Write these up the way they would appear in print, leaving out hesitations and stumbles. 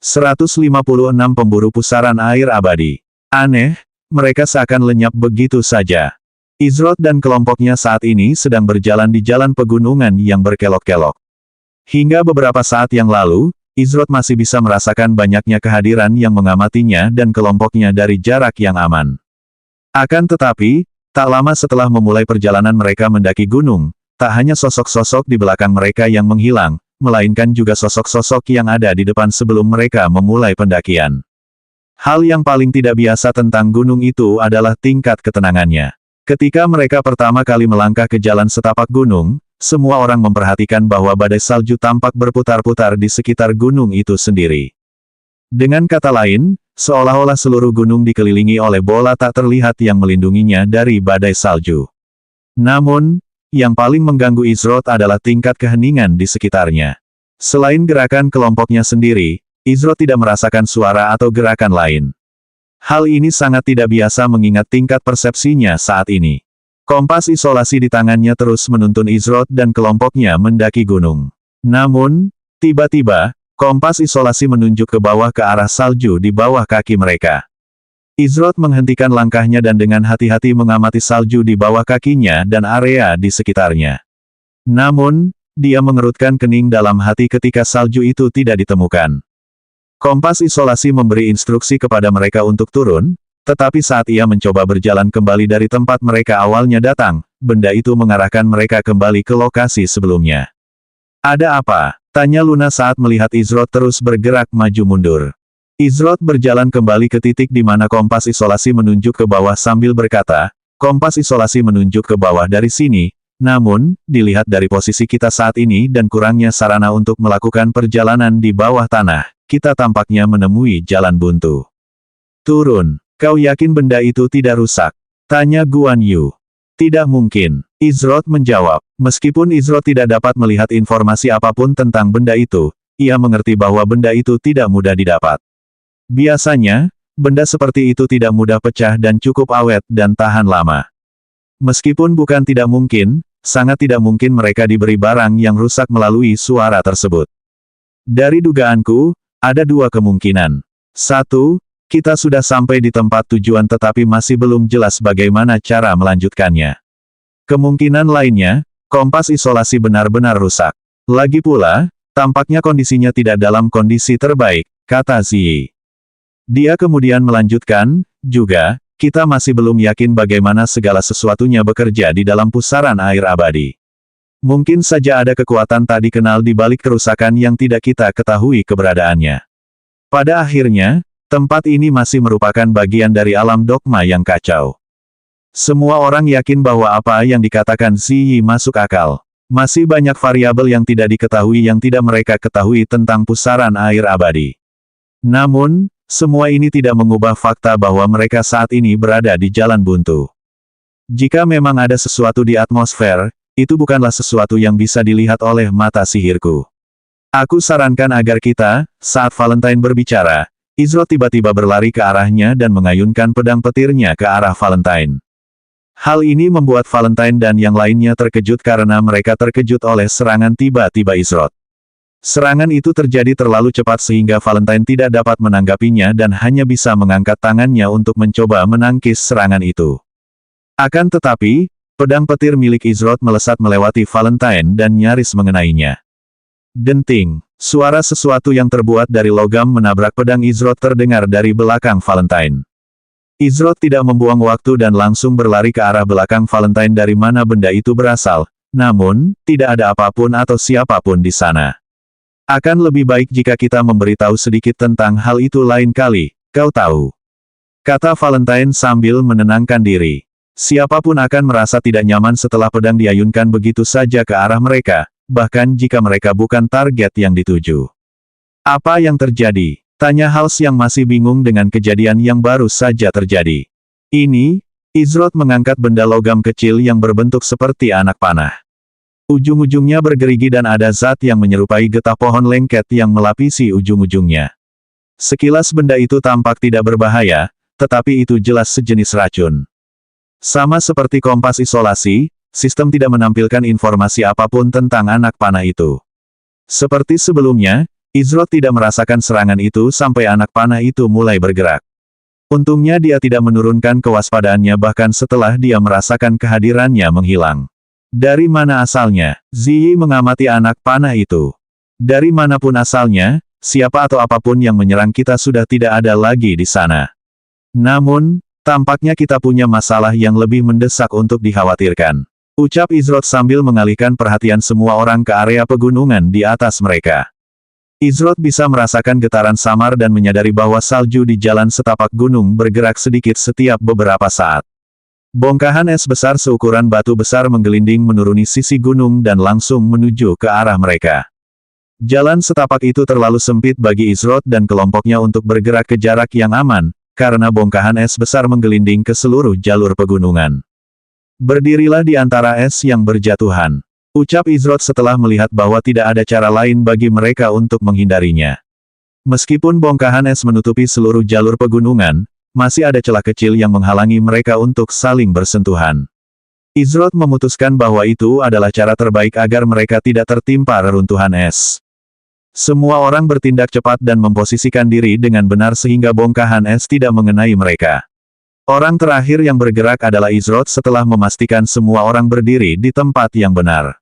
156 pemburu pusaran air abadi. Aneh, mereka seakan lenyap begitu saja. Izrod dan kelompoknya saat ini sedang berjalan di jalan pegunungan yang berkelok-kelok. Hingga beberapa saat yang lalu, Izrod masih bisa merasakan banyaknya kehadiran yang mengamatinya dan kelompoknya dari jarak yang aman. Akan tetapi, tak lama setelah memulai perjalanan mereka mendaki gunung, tak hanya sosok-sosok di belakang mereka yang menghilang, melainkan juga sosok-sosok yang ada di depan sebelum mereka memulai pendakian. Hal yang paling tidak biasa tentang gunung itu adalah tingkat ketenangannya. Ketika mereka pertama kali melangkah ke jalan setapak gunung, semua orang memperhatikan bahwa badai salju tampak berputar-putar di sekitar gunung itu sendiri. Dengan kata lain, seolah-olah seluruh gunung dikelilingi oleh bola tak terlihat yang melindunginya dari badai salju. Namun, yang paling mengganggu Izrod adalah tingkat keheningan di sekitarnya. Selain gerakan kelompoknya sendiri, Izrod tidak merasakan suara atau gerakan lain. Hal ini sangat tidak biasa mengingat tingkat persepsinya saat ini. Kompas isolasi di tangannya terus menuntun Izrod dan kelompoknya mendaki gunung. Namun, tiba-tiba, kompas isolasi menunjuk ke bawah ke arah salju di bawah kaki mereka. Izrod menghentikan langkahnya dan dengan hati-hati mengamati salju di bawah kakinya dan area di sekitarnya. Namun, dia mengerutkan kening dalam hati ketika salju itu tidak ditemukan. Kompas isolasi memberi instruksi kepada mereka untuk turun, tetapi saat ia mencoba berjalan kembali dari tempat mereka awalnya datang, benda itu mengarahkan mereka kembali ke lokasi sebelumnya. "Ada apa?" tanya Luna saat melihat Izrod terus bergerak maju mundur. Izrod berjalan kembali ke titik di mana kompas isolasi menunjuk ke bawah sambil berkata, "Kompas isolasi menunjuk ke bawah dari sini, namun, dilihat dari posisi kita saat ini dan kurangnya sarana untuk melakukan perjalanan di bawah tanah, kita tampaknya menemui jalan buntu." "Turun. Kau yakin benda itu tidak rusak?" tanya Guan Yu. "Tidak mungkin," Izrod menjawab. Meskipun Izrod tidak dapat melihat informasi apapun tentang benda itu, ia mengerti bahwa benda itu tidak mudah didapat. Biasanya, benda seperti itu tidak mudah pecah dan cukup awet dan tahan lama. Meskipun bukan tidak mungkin, sangat tidak mungkin mereka diberi barang yang rusak melalui suara tersebut. Dari dugaanku, ada dua kemungkinan. Satu, kita sudah sampai di tempat tujuan tetapi masih belum jelas bagaimana cara melanjutkannya. Kemungkinan lainnya, kompas isolasi benar-benar rusak. Lagi pula, tampaknya kondisinya tidak dalam kondisi terbaik, kata Ziyi. Dia kemudian melanjutkan, juga, kita masih belum yakin bagaimana segala sesuatunya bekerja di dalam pusaran air abadi. Mungkin saja ada kekuatan tak dikenal di balik kerusakan yang tidak kita ketahui keberadaannya. Pada akhirnya, tempat ini masih merupakan bagian dari alam dogma yang kacau. Semua orang yakin bahwa apa yang dikatakan Ziyi masuk akal. Masih banyak variabel yang tidak diketahui yang tidak mereka ketahui tentang pusaran air abadi. Namun, semua ini tidak mengubah fakta bahwa mereka saat ini berada di jalan buntu. Jika memang ada sesuatu di atmosfer, itu bukanlah sesuatu yang bisa dilihat oleh mata sihirku. Aku sarankan agar kita, saat Valentine berbicara, Izrod tiba-tiba berlari ke arahnya dan mengayunkan pedang petirnya ke arah Valentine. Hal ini membuat Valentine dan yang lainnya terkejut karena mereka terkejut oleh serangan tiba-tiba Izrod. Serangan itu terjadi terlalu cepat sehingga Valentine tidak dapat menanggapinya dan hanya bisa mengangkat tangannya untuk mencoba menangkis serangan itu. Akan tetapi, pedang petir milik Izrod melesat melewati Valentine dan nyaris mengenainya. Denting, suara sesuatu yang terbuat dari logam menabrak pedang Izrod terdengar dari belakang Valentine. Izrod tidak membuang waktu dan langsung berlari ke arah belakang Valentine dari mana benda itu berasal, namun, tidak ada apapun atau siapapun di sana. Akan lebih baik jika kita memberitahu sedikit tentang hal itu lain kali, kau tahu. Kata Valentine sambil menenangkan diri. Siapapun akan merasa tidak nyaman setelah pedang diayunkan begitu saja ke arah mereka, bahkan jika mereka bukan target yang dituju. Apa yang terjadi? Tanya Hals yang masih bingung dengan kejadian yang baru saja terjadi. Ini, Izrod mengangkat benda logam kecil yang berbentuk seperti anak panah. Ujung-ujungnya bergerigi dan ada zat yang menyerupai getah pohon lengket yang melapisi ujung-ujungnya. Sekilas benda itu tampak tidak berbahaya, tetapi itu jelas sejenis racun. Sama seperti kompas isolasi, sistem tidak menampilkan informasi apapun tentang anak panah itu. Seperti sebelumnya, Izrod tidak merasakan serangan itu sampai anak panah itu mulai bergerak. Untungnya dia tidak menurunkan kewaspadaannya bahkan setelah dia merasakan kehadirannya menghilang. Dari mana asalnya? Ziyi mengamati anak panah itu. Dari manapun asalnya, siapa atau apapun yang menyerang kita sudah tidak ada lagi di sana. Namun, tampaknya kita punya masalah yang lebih mendesak untuk dikhawatirkan. Ucap Izrod sambil mengalihkan perhatian semua orang ke area pegunungan di atas mereka. Izrod bisa merasakan getaran samar dan menyadari bahwa salju di jalan setapak gunung bergerak sedikit setiap beberapa saat. Bongkahan es besar seukuran batu besar menggelinding menuruni sisi gunung dan langsung menuju ke arah mereka. Jalan setapak itu terlalu sempit bagi Izrod dan kelompoknya untuk bergerak ke jarak yang aman, karena bongkahan es besar menggelinding ke seluruh jalur pegunungan. Berdirilah di antara es yang berjatuhan. Ucap Izrod setelah melihat bahwa tidak ada cara lain bagi mereka untuk menghindarinya. Meskipun bongkahan es menutupi seluruh jalur pegunungan, masih ada celah kecil yang menghalangi mereka untuk saling bersentuhan. Izrod memutuskan bahwa itu adalah cara terbaik agar mereka tidak tertimpa reruntuhan es. Semua orang bertindak cepat dan memposisikan diri dengan benar sehingga bongkahan es tidak mengenai mereka. Orang terakhir yang bergerak adalah Izrod setelah memastikan semua orang berdiri di tempat yang benar.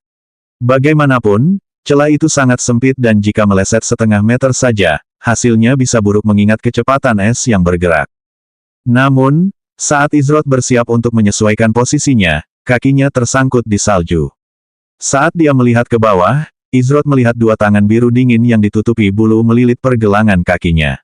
Bagaimanapun, celah itu sangat sempit dan jika meleset setengah meter saja, hasilnya bisa buruk mengingat kecepatan es yang bergerak. Namun, saat Izrod bersiap untuk menyesuaikan posisinya, kakinya tersangkut di salju. Saat dia melihat ke bawah, Izrod melihat dua tangan biru dingin yang ditutupi bulu melilit pergelangan kakinya.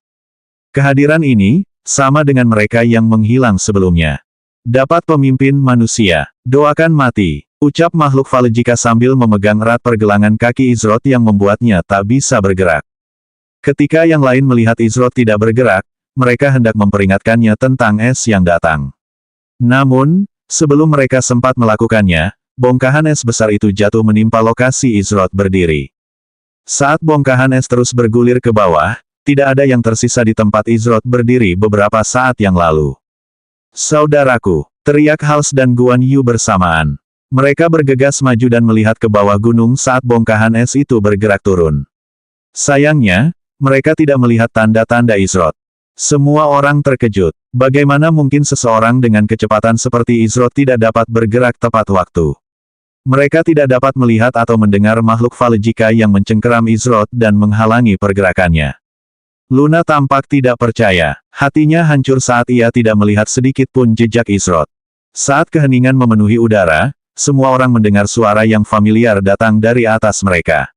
Kehadiran ini, sama dengan mereka yang menghilang sebelumnya. Dapat pemimpin manusia, doakan mati. Ucap makhluk Valejika sambil memegang erat pergelangan kaki Izrod yang membuatnya tak bisa bergerak. Ketika yang lain melihat Izrod tidak bergerak, mereka hendak memperingatkannya tentang es yang datang. Namun, sebelum mereka sempat melakukannya, bongkahan es besar itu jatuh menimpa lokasi Izrod berdiri. Saat bongkahan es terus bergulir ke bawah, tidak ada yang tersisa di tempat Izrod berdiri beberapa saat yang lalu. Saudaraku, teriak Hals dan Guan Yu bersamaan. Mereka bergegas maju dan melihat ke bawah gunung saat bongkahan es itu bergerak turun. Sayangnya, mereka tidak melihat tanda-tanda Izrod. Semua orang terkejut. Bagaimana mungkin seseorang dengan kecepatan seperti Izrod tidak dapat bergerak tepat waktu? Mereka tidak dapat melihat atau mendengar makhluk Valejika yang mencengkeram Izrod dan menghalangi pergerakannya. Luna tampak tidak percaya. Hatinya hancur saat ia tidak melihat sedikit pun jejak Izrod. Saat keheningan memenuhi udara, semua orang mendengar suara yang familiar datang dari atas mereka.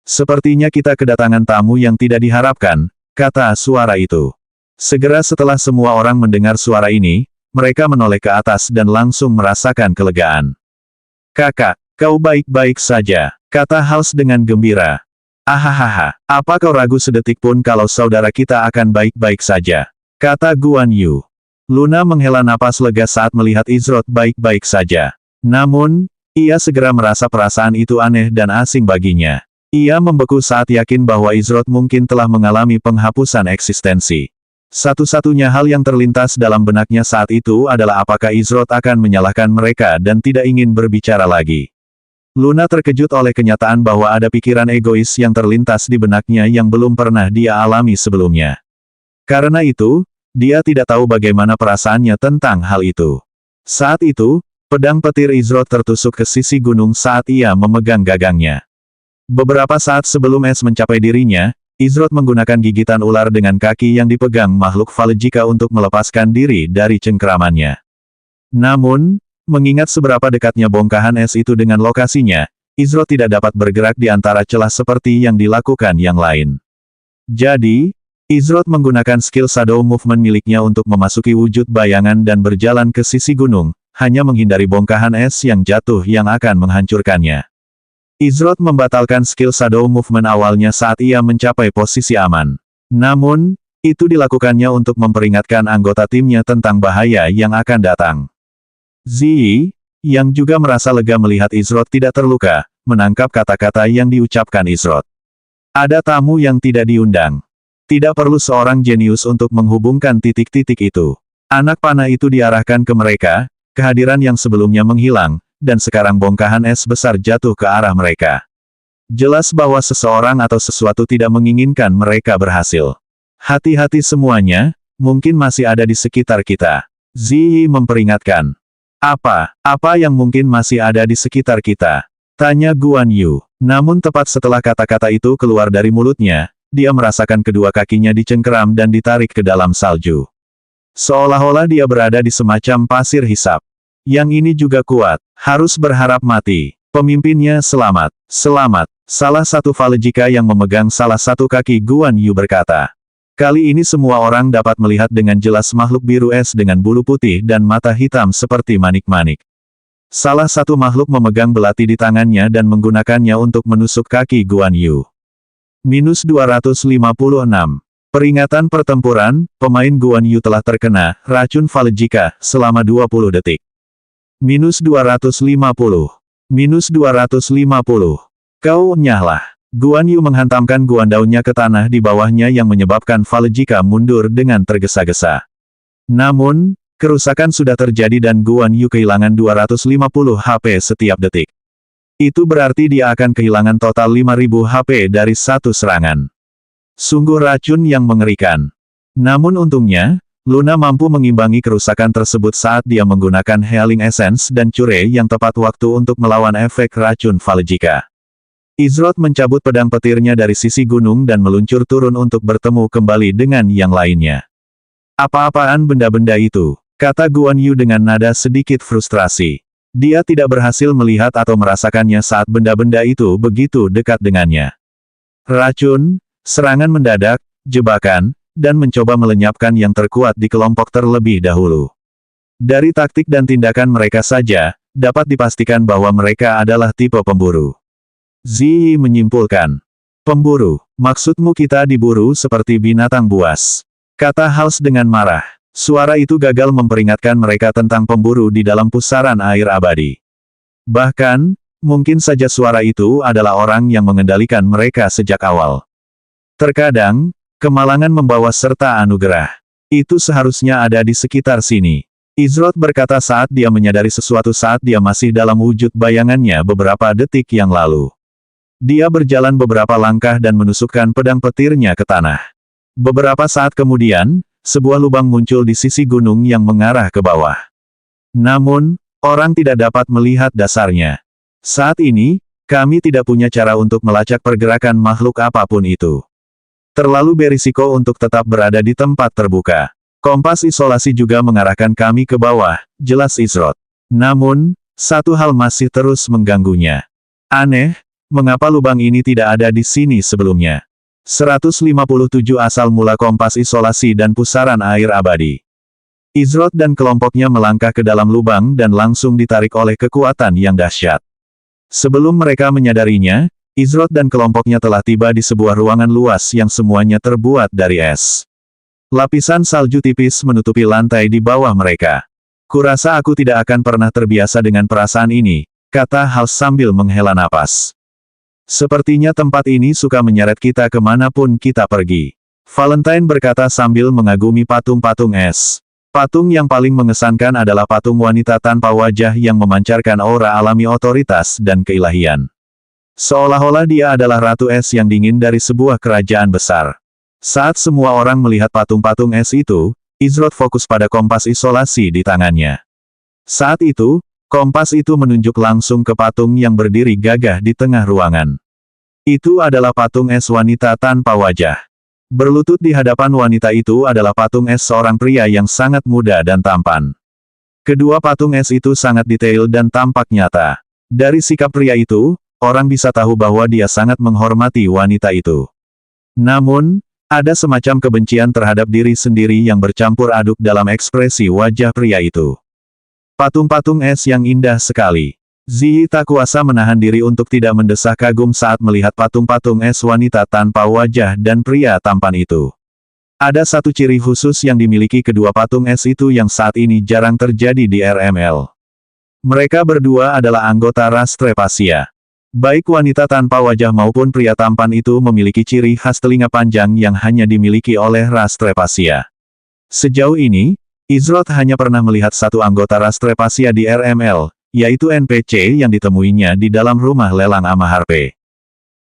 Sepertinya kita kedatangan tamu yang tidak diharapkan, kata suara itu. Segera setelah semua orang mendengar suara ini, mereka menoleh ke atas dan langsung merasakan kelegaan. Kakak, kau baik-baik saja, kata Hals dengan gembira. Ahahaha, apa kau ragu sedetik pun kalau saudara kita akan baik-baik saja, kata Guan Yu. Luna menghela napas lega saat melihat Izrod baik-baik saja. Namun, ia segera merasa perasaan itu aneh dan asing baginya. Ia membeku saat yakin bahwa Izrod mungkin telah mengalami penghapusan eksistensi. Satu-satunya hal yang terlintas dalam benaknya saat itu adalah apakah Izrod akan menyalahkan mereka dan tidak ingin berbicara lagi. Luna terkejut oleh kenyataan bahwa ada pikiran egois yang terlintas di benaknya yang belum pernah dia alami sebelumnya. Karena itu, dia tidak tahu bagaimana perasaannya tentang hal itu. Saat itu, pedang petir Izrod tertusuk ke sisi gunung saat ia memegang gagangnya. Beberapa saat sebelum es mencapai dirinya, Izrod menggunakan gigitan ular dengan kaki yang dipegang makhluk Valejika untuk melepaskan diri dari cengkeramannya. Namun, mengingat seberapa dekatnya bongkahan es itu dengan lokasinya, Izrod tidak dapat bergerak di antara celah seperti yang dilakukan yang lain. Jadi, Izrod menggunakan skill shadow movement miliknya untuk memasuki wujud bayangan dan berjalan ke sisi gunung, hanya menghindari bongkahan es yang jatuh yang akan menghancurkannya. Izrod membatalkan skill shadow movement awalnya saat ia mencapai posisi aman. Namun, itu dilakukannya untuk memperingatkan anggota timnya tentang bahaya yang akan datang. Ziyi, yang juga merasa lega melihat Izrod tidak terluka, menangkap kata-kata yang diucapkan Izrod. Ada tamu yang tidak diundang. Tidak perlu seorang jenius untuk menghubungkan titik-titik itu. Anak panah itu diarahkan ke mereka, kehadiran yang sebelumnya menghilang, dan sekarang bongkahan es besar jatuh ke arah mereka. Jelas bahwa seseorang atau sesuatu tidak menginginkan mereka berhasil. Hati-hati semuanya, mungkin masih ada di sekitar kita. Ziyi memperingatkan. Apa yang mungkin masih ada di sekitar kita? Tanya Guan Yu. Namun tepat setelah kata-kata itu keluar dari mulutnya, dia merasakan kedua kakinya dicengkeram dan ditarik ke dalam salju. Seolah-olah dia berada di semacam pasir hisap. Yang ini juga kuat, harus berharap mati. Pemimpinnya selamat. Selamat. Salah satu Valejika yang memegang salah satu kaki Guan Yu berkata. Kali ini semua orang dapat melihat dengan jelas makhluk biru es dengan bulu putih dan mata hitam seperti manik-manik. Salah satu makhluk memegang belati di tangannya dan menggunakannya untuk menusuk kaki Guan Yu. -256. Peringatan pertempuran, pemain Guan Yu telah terkena racun Valejika selama 20 detik. -250. -250. Kau nyahlah. Guan Yu menghantamkan guandaunya ke tanah di bawahnya yang menyebabkan Valejika mundur dengan tergesa-gesa. Namun, kerusakan sudah terjadi dan Guan Yu kehilangan 250 HP setiap detik. Itu berarti dia akan kehilangan total 5000 HP dari satu serangan. Sungguh racun yang mengerikan. Namun untungnya, Luna mampu mengimbangi kerusakan tersebut saat dia menggunakan Healing Essence dan Cure yang tepat waktu untuk melawan efek racun Valejika. Izroth mencabut pedang petirnya dari sisi gunung dan meluncur turun untuk bertemu kembali dengan yang lainnya. Apa-apaan benda-benda itu? Kata Guan Yu dengan nada sedikit frustrasi. Dia tidak berhasil melihat atau merasakannya saat benda-benda itu begitu dekat dengannya. Racun, serangan mendadak, jebakan, dan mencoba melenyapkan yang terkuat di kelompok terlebih dahulu. Dari taktik dan tindakan mereka saja, dapat dipastikan bahwa mereka adalah tipe pemburu. Ziyi menyimpulkan. Pemburu, maksudmu kita diburu seperti binatang buas. Kata Hals dengan marah. Suara itu gagal memperingatkan mereka tentang pemburu di dalam pusaran air abadi. Bahkan, mungkin saja suara itu adalah orang yang mengendalikan mereka sejak awal. Terkadang, kemalangan membawa serta anugerah. Itu seharusnya ada di sekitar sini. Izroth berkata saat dia menyadari sesuatu saat dia masih dalam wujud bayangannya beberapa detik yang lalu. Dia berjalan beberapa langkah dan menusukkan pedang petirnya ke tanah. Beberapa saat kemudian, sebuah lubang muncul di sisi gunung yang mengarah ke bawah. Namun, orang tidak dapat melihat dasarnya. Saat ini, kami tidak punya cara untuk melacak pergerakan makhluk apapun itu. Terlalu berisiko untuk tetap berada di tempat terbuka. Kompas isolasi juga mengarahkan kami ke bawah, jelas Izroth. Namun, satu hal masih terus mengganggunya. Aneh, mengapa lubang ini tidak ada di sini sebelumnya? 157 asal mula kompas isolasi dan pusaran air abadi. Izroth dan kelompoknya melangkah ke dalam lubang dan langsung ditarik oleh kekuatan yang dahsyat. Sebelum mereka menyadarinya, Izroth dan kelompoknya telah tiba di sebuah ruangan luas yang semuanya terbuat dari es. Lapisan salju tipis menutupi lantai di bawah mereka. Kurasa aku tidak akan pernah terbiasa dengan perasaan ini, kata Hals sambil menghela napas. Sepertinya tempat ini suka menyeret kita kemanapun kita pergi. Valentine berkata sambil mengagumi patung-patung es. Patung yang paling mengesankan adalah patung wanita tanpa wajah yang memancarkan aura alami otoritas dan keilahian. Seolah-olah dia adalah ratu es yang dingin dari sebuah kerajaan besar. Saat semua orang melihat patung-patung es itu, Izroth fokus pada kompas isolasi di tangannya. Saat itu, kompas itu menunjuk langsung ke patung yang berdiri gagah di tengah ruangan. Itu adalah patung es wanita tanpa wajah. Berlutut di hadapan wanita itu adalah patung es seorang pria yang sangat muda dan tampan. Kedua patung es itu sangat detail dan tampak nyata. Dari sikap pria itu, orang bisa tahu bahwa dia sangat menghormati wanita itu. Namun, ada semacam kebencian terhadap diri sendiri yang bercampur aduk dalam ekspresi wajah pria itu. Patung-patung es yang indah sekali. Ziyi tak kuasa menahan diri untuk tidak mendesak kagum saat melihat patung-patung es wanita tanpa wajah dan pria tampan itu. Ada satu ciri khusus yang dimiliki kedua patung es itu yang saat ini jarang terjadi di RML. Mereka berdua adalah anggota ras Trepasia. Baik wanita tanpa wajah maupun pria tampan itu memiliki ciri khas telinga panjang yang hanya dimiliki oleh ras Trepasia. Sejauh ini, Izroth hanya pernah melihat satu anggota ras Trepasia di RML, yaitu NPC yang ditemuinya di dalam rumah lelang Amaharpe.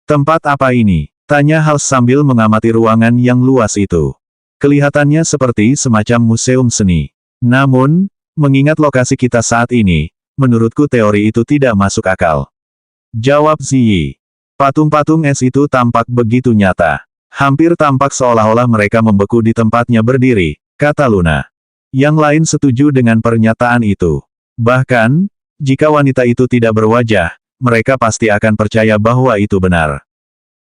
Tempat apa ini? Tanya Hals sambil mengamati ruangan yang luas itu. Kelihatannya seperti semacam museum seni. Namun, mengingat lokasi kita saat ini, menurutku teori itu tidak masuk akal. Jawab Ziyi. Patung-patung es itu tampak begitu nyata. Hampir tampak seolah-olah mereka membeku di tempatnya berdiri, kata Luna. Yang lain setuju dengan pernyataan itu. Bahkan, jika wanita itu tidak berwajah, mereka pasti akan percaya bahwa itu benar.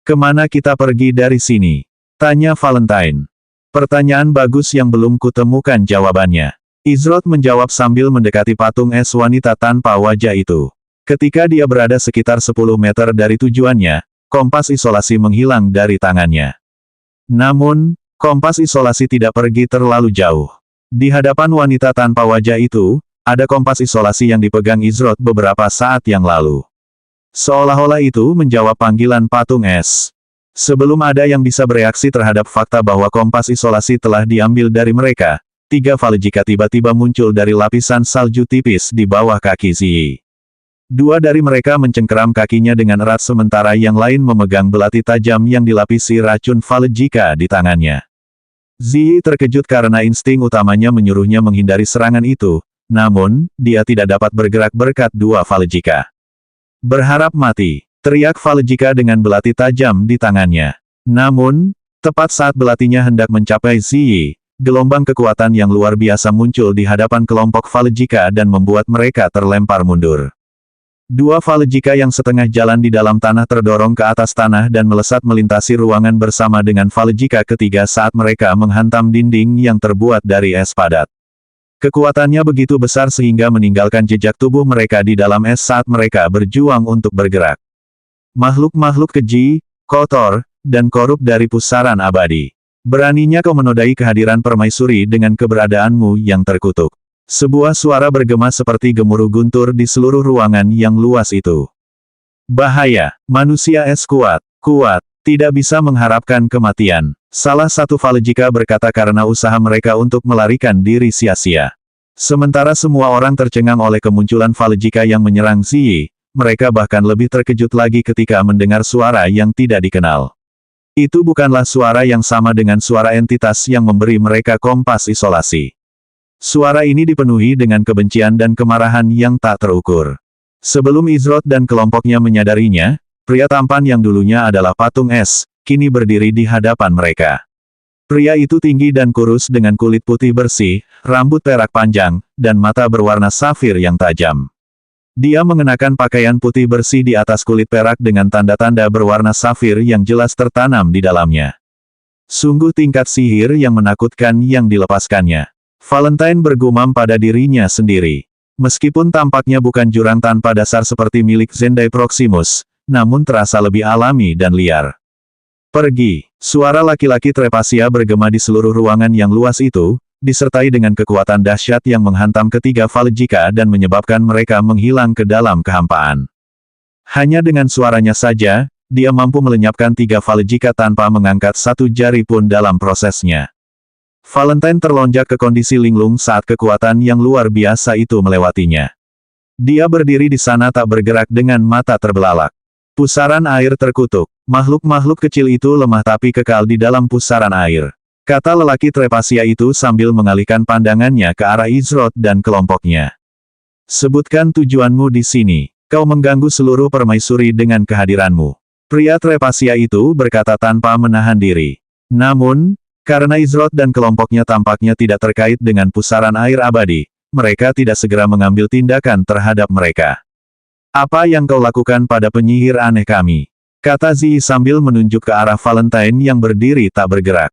Kemana kita pergi dari sini? Tanya Valentine. Pertanyaan bagus yang belum kutemukan jawabannya. Izrod menjawab sambil mendekati patung es wanita tanpa wajah itu. Ketika dia berada sekitar 10 meter dari tujuannya, kompas isolasi menghilang dari tangannya. Namun, kompas isolasi tidak pergi terlalu jauh. Di hadapan wanita tanpa wajah itu, ada kompas isolasi yang dipegang Izrod beberapa saat yang lalu. Seolah-olah itu menjawab panggilan patung es. Sebelum ada yang bisa bereaksi terhadap fakta bahwa kompas isolasi telah diambil dari mereka, 3 Valejika tiba-tiba muncul dari lapisan salju tipis di bawah kaki Ziyi. 2 dari mereka mencengkeram kakinya dengan erat sementara yang lain memegang belati tajam yang dilapisi racun Valejika di tangannya. Ziyi terkejut karena insting utamanya menyuruhnya menghindari serangan itu, namun, dia tidak dapat bergerak berkat 2 Valejika. Berharap mati, teriak Valejika dengan belati tajam di tangannya. Namun, tepat saat belatinya hendak mencapai Ziyi, gelombang kekuatan yang luar biasa muncul di hadapan kelompok Valejika dan membuat mereka terlempar mundur. 2 Valejika yang setengah jalan di dalam tanah terdorong ke atas tanah dan melesat melintasi ruangan bersama dengan Valejika ketiga saat mereka menghantam dinding yang terbuat dari es padat. Kekuatannya begitu besar sehingga meninggalkan jejak tubuh mereka di dalam es saat mereka berjuang untuk bergerak. Makhluk-makhluk keji, kotor, dan korup dari pusaran abadi. Beraninya kau menodai kehadiran permaisuri dengan keberadaanmu yang terkutuk. Sebuah suara bergema seperti gemuruh guntur di seluruh ruangan yang luas itu. Bahaya, manusia es kuat, tidak bisa mengharapkan kematian. Salah satu Valejika berkata karena usaha mereka untuk melarikan diri sia-sia. Sementara semua orang tercengang oleh kemunculan Valejika yang menyerang Ziyi, mereka bahkan lebih terkejut lagi ketika mendengar suara yang tidak dikenal. Itu bukanlah suara yang sama dengan suara entitas yang memberi mereka kompas isolasi. Suara ini dipenuhi dengan kebencian dan kemarahan yang tak terukur. Sebelum Izrod dan kelompoknya menyadarinya, pria tampan yang dulunya adalah patung es, kini berdiri di hadapan mereka. Pria itu tinggi dan kurus dengan kulit putih bersih, rambut perak panjang, dan mata berwarna safir yang tajam. Dia mengenakan pakaian putih bersih di atas kulit perak dengan tanda-tanda berwarna safir yang jelas tertanam di dalamnya. Sungguh tingkat sihir yang menakutkan yang dilepaskannya. Valentine bergumam pada dirinya sendiri. Meskipun tampaknya bukan jurang tanpa dasar seperti milik Zendai Proximus, namun terasa lebih alami dan liar. Pergi, suara laki-laki Trepasia bergema di seluruh ruangan yang luas itu, disertai dengan kekuatan dahsyat yang menghantam ketiga Valejika dan menyebabkan mereka menghilang ke dalam kehampaan. Hanya dengan suaranya saja, dia mampu melenyapkan 3 Valejika tanpa mengangkat satu jari pun dalam prosesnya. Valentine terlonjak ke kondisi linglung saat kekuatan yang luar biasa itu melewatinya. Dia berdiri di sana tak bergerak dengan mata terbelalak. Pusaran air terkutuk. Makhluk-makhluk kecil itu lemah tapi kekal di dalam pusaran air. Kata lelaki Trepasia itu sambil mengalihkan pandangannya ke arah Izrod dan kelompoknya. Sebutkan tujuanmu di sini. Kau mengganggu seluruh permaisuri dengan kehadiranmu. Pria Trepasia itu berkata tanpa menahan diri. Namun, karena Izrod dan kelompoknya tampaknya tidak terkait dengan pusaran air abadi, mereka tidak segera mengambil tindakan terhadap mereka. Apa yang kau lakukan pada penyihir aneh kami? Kata Ziyi sambil menunjuk ke arah Valentine yang berdiri tak bergerak.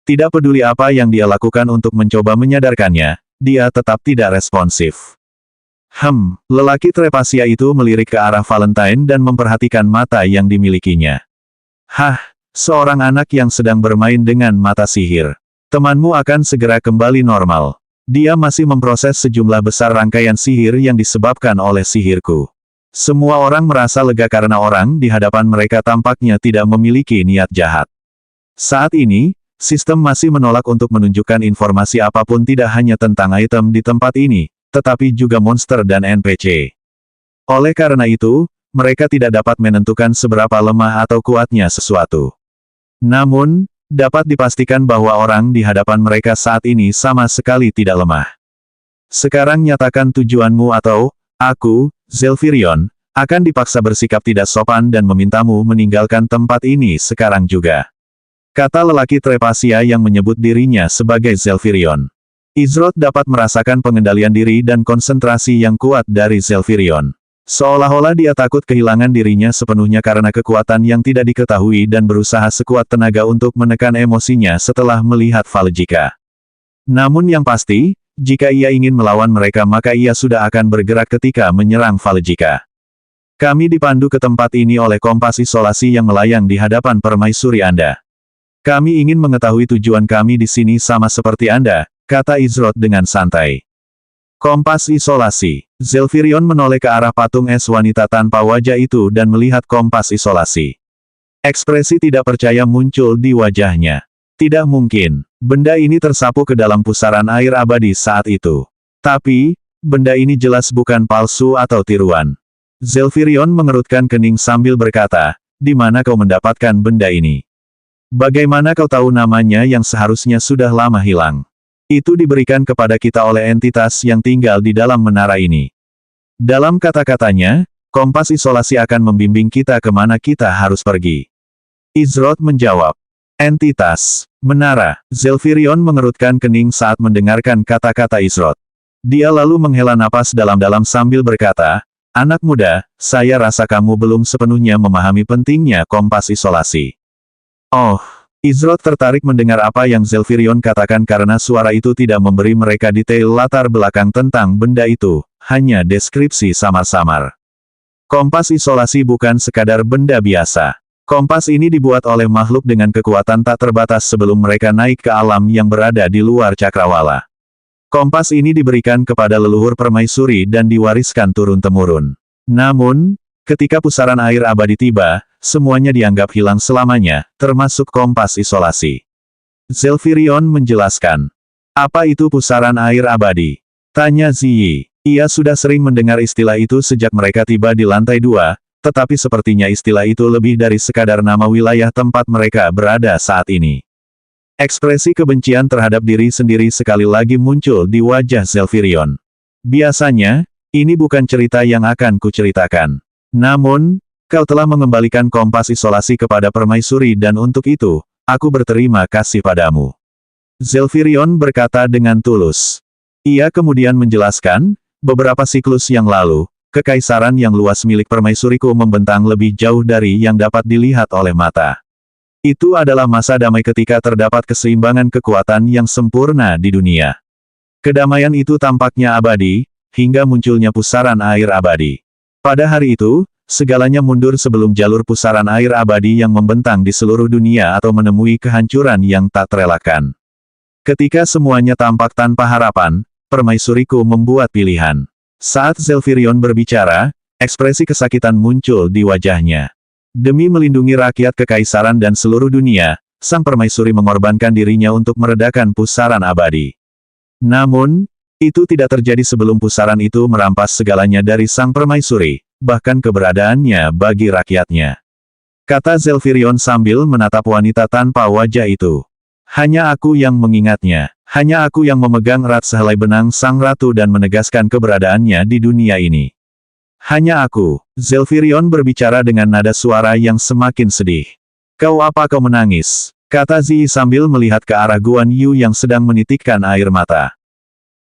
Tidak peduli apa yang dia lakukan untuk mencoba menyadarkannya, dia tetap tidak responsif. Lelaki Trepasia itu melirik ke arah Valentine dan memperhatikan mata yang dimilikinya. Seorang anak yang sedang bermain dengan mata sihir. Temanmu akan segera kembali normal. Dia masih memproses sejumlah besar rangkaian sihir yang disebabkan oleh sihirku. Semua orang merasa lega karena orang di hadapan mereka tampaknya tidak memiliki niat jahat. Saat ini, sistem masih menolak untuk menunjukkan informasi apapun tidak hanya tentang item di tempat ini, tetapi juga monster dan NPC. Oleh karena itu, mereka tidak dapat menentukan seberapa lemah atau kuatnya sesuatu. Namun, dapat dipastikan bahwa orang di hadapan mereka saat ini sama sekali tidak lemah. Sekarang nyatakan tujuanmu atau, aku, Zelfirion, akan dipaksa bersikap tidak sopan dan memintamu meninggalkan tempat ini sekarang juga. Kata lelaki Trepasia yang menyebut dirinya sebagai Zelfirion. Izroth dapat merasakan pengendalian diri dan konsentrasi yang kuat dari Zelfirion. Seolah-olah dia takut kehilangan dirinya sepenuhnya karena kekuatan yang tidak diketahui dan berusaha sekuat tenaga untuk menekan emosinya setelah melihat Valjika. Namun yang pasti, jika ia ingin melawan mereka maka ia sudah akan bergerak ketika menyerang Valjika. Kami dipandu ke tempat ini oleh kompas isolasi yang melayang di hadapan permaisuri Anda. Kami ingin mengetahui tujuan kami di sini sama seperti Anda, kata Izroth dengan santai. Kompas isolasi. Zelfirion menoleh ke arah patung es wanita tanpa wajah itu dan melihat kompas isolasi. Ekspresi tidak percaya muncul di wajahnya. Tidak mungkin, benda ini tersapu ke dalam pusaran air abadi saat itu. Tapi, benda ini jelas bukan palsu atau tiruan. Zelfirion mengerutkan kening sambil berkata, di mana kau mendapatkan benda ini? Bagaimana kau tahu namanya yang seharusnya sudah lama hilang? Itu diberikan kepada kita oleh entitas yang tinggal di dalam menara ini. Dalam kata-katanya, kompas isolasi akan membimbing kita kemana kita harus pergi. Izroth menjawab. Entitas, menara. Zelfirion mengerutkan kening saat mendengarkan kata-kata Izroth. Dia lalu menghela napas dalam-dalam sambil berkata, anak muda, saya rasa kamu belum sepenuhnya memahami pentingnya kompas isolasi. Oh. Izroth tertarik mendengar apa yang Zelfirion katakan karena suara itu tidak memberi mereka detail latar belakang tentang benda itu, hanya deskripsi samar-samar. Kompas isolasi bukan sekadar benda biasa. Kompas ini dibuat oleh makhluk dengan kekuatan tak terbatas sebelum mereka naik ke alam yang berada di luar cakrawala. Kompas ini diberikan kepada leluhur permaisuri dan diwariskan turun-temurun. Namun, ketika pusaran air abadi tiba, semuanya dianggap hilang selamanya, termasuk kompas isolasi. Zelfirion menjelaskan. Apa itu pusaran air abadi? Tanya Ziyi. Ia sudah sering mendengar istilah itu sejak mereka tiba di lantai 2, tetapi sepertinya istilah itu lebih dari sekadar nama wilayah tempat mereka berada saat ini. Ekspresi kebencian terhadap diri sendiri sekali lagi muncul di wajah Zelfirion. Biasanya, ini bukan cerita yang akan kuceritakan. Namun, kau telah mengembalikan kompas isolasi kepada permaisuri dan untuk itu, aku berterima kasih padamu. Zelfirion berkata dengan tulus. Ia kemudian menjelaskan, beberapa siklus yang lalu, kekaisaran yang luas milik permaisuriku membentang lebih jauh dari yang dapat dilihat oleh mata. Itu adalah masa damai ketika terdapat keseimbangan kekuatan yang sempurna di dunia. Kedamaian itu tampaknya abadi, hingga munculnya pusaran air abadi. Pada hari itu, segalanya mundur sebelum jalur pusaran air abadi yang membentang di seluruh dunia atau menemui kehancuran yang tak terelakkan. Ketika semuanya tampak tanpa harapan, permaisuriku membuat pilihan. Saat Zelfirion berbicara, ekspresi kesakitan muncul di wajahnya. Demi melindungi rakyat kekaisaran dan seluruh dunia, sang permaisuri mengorbankan dirinya untuk meredakan pusaran abadi. Namun, itu tidak terjadi sebelum pusaran itu merampas segalanya dari sang permaisuri, bahkan keberadaannya bagi rakyatnya. Kata Zelfirion sambil menatap wanita tanpa wajah itu. Hanya aku yang mengingatnya. Hanya aku yang memegang erat sehelai benang sang ratu dan menegaskan keberadaannya di dunia ini. Hanya aku. Zelfirion berbicara dengan nada suara yang semakin sedih. Apa kau menangis? Kata Ziyi sambil melihat ke arah Guan Yu yang sedang menitikkan air mata.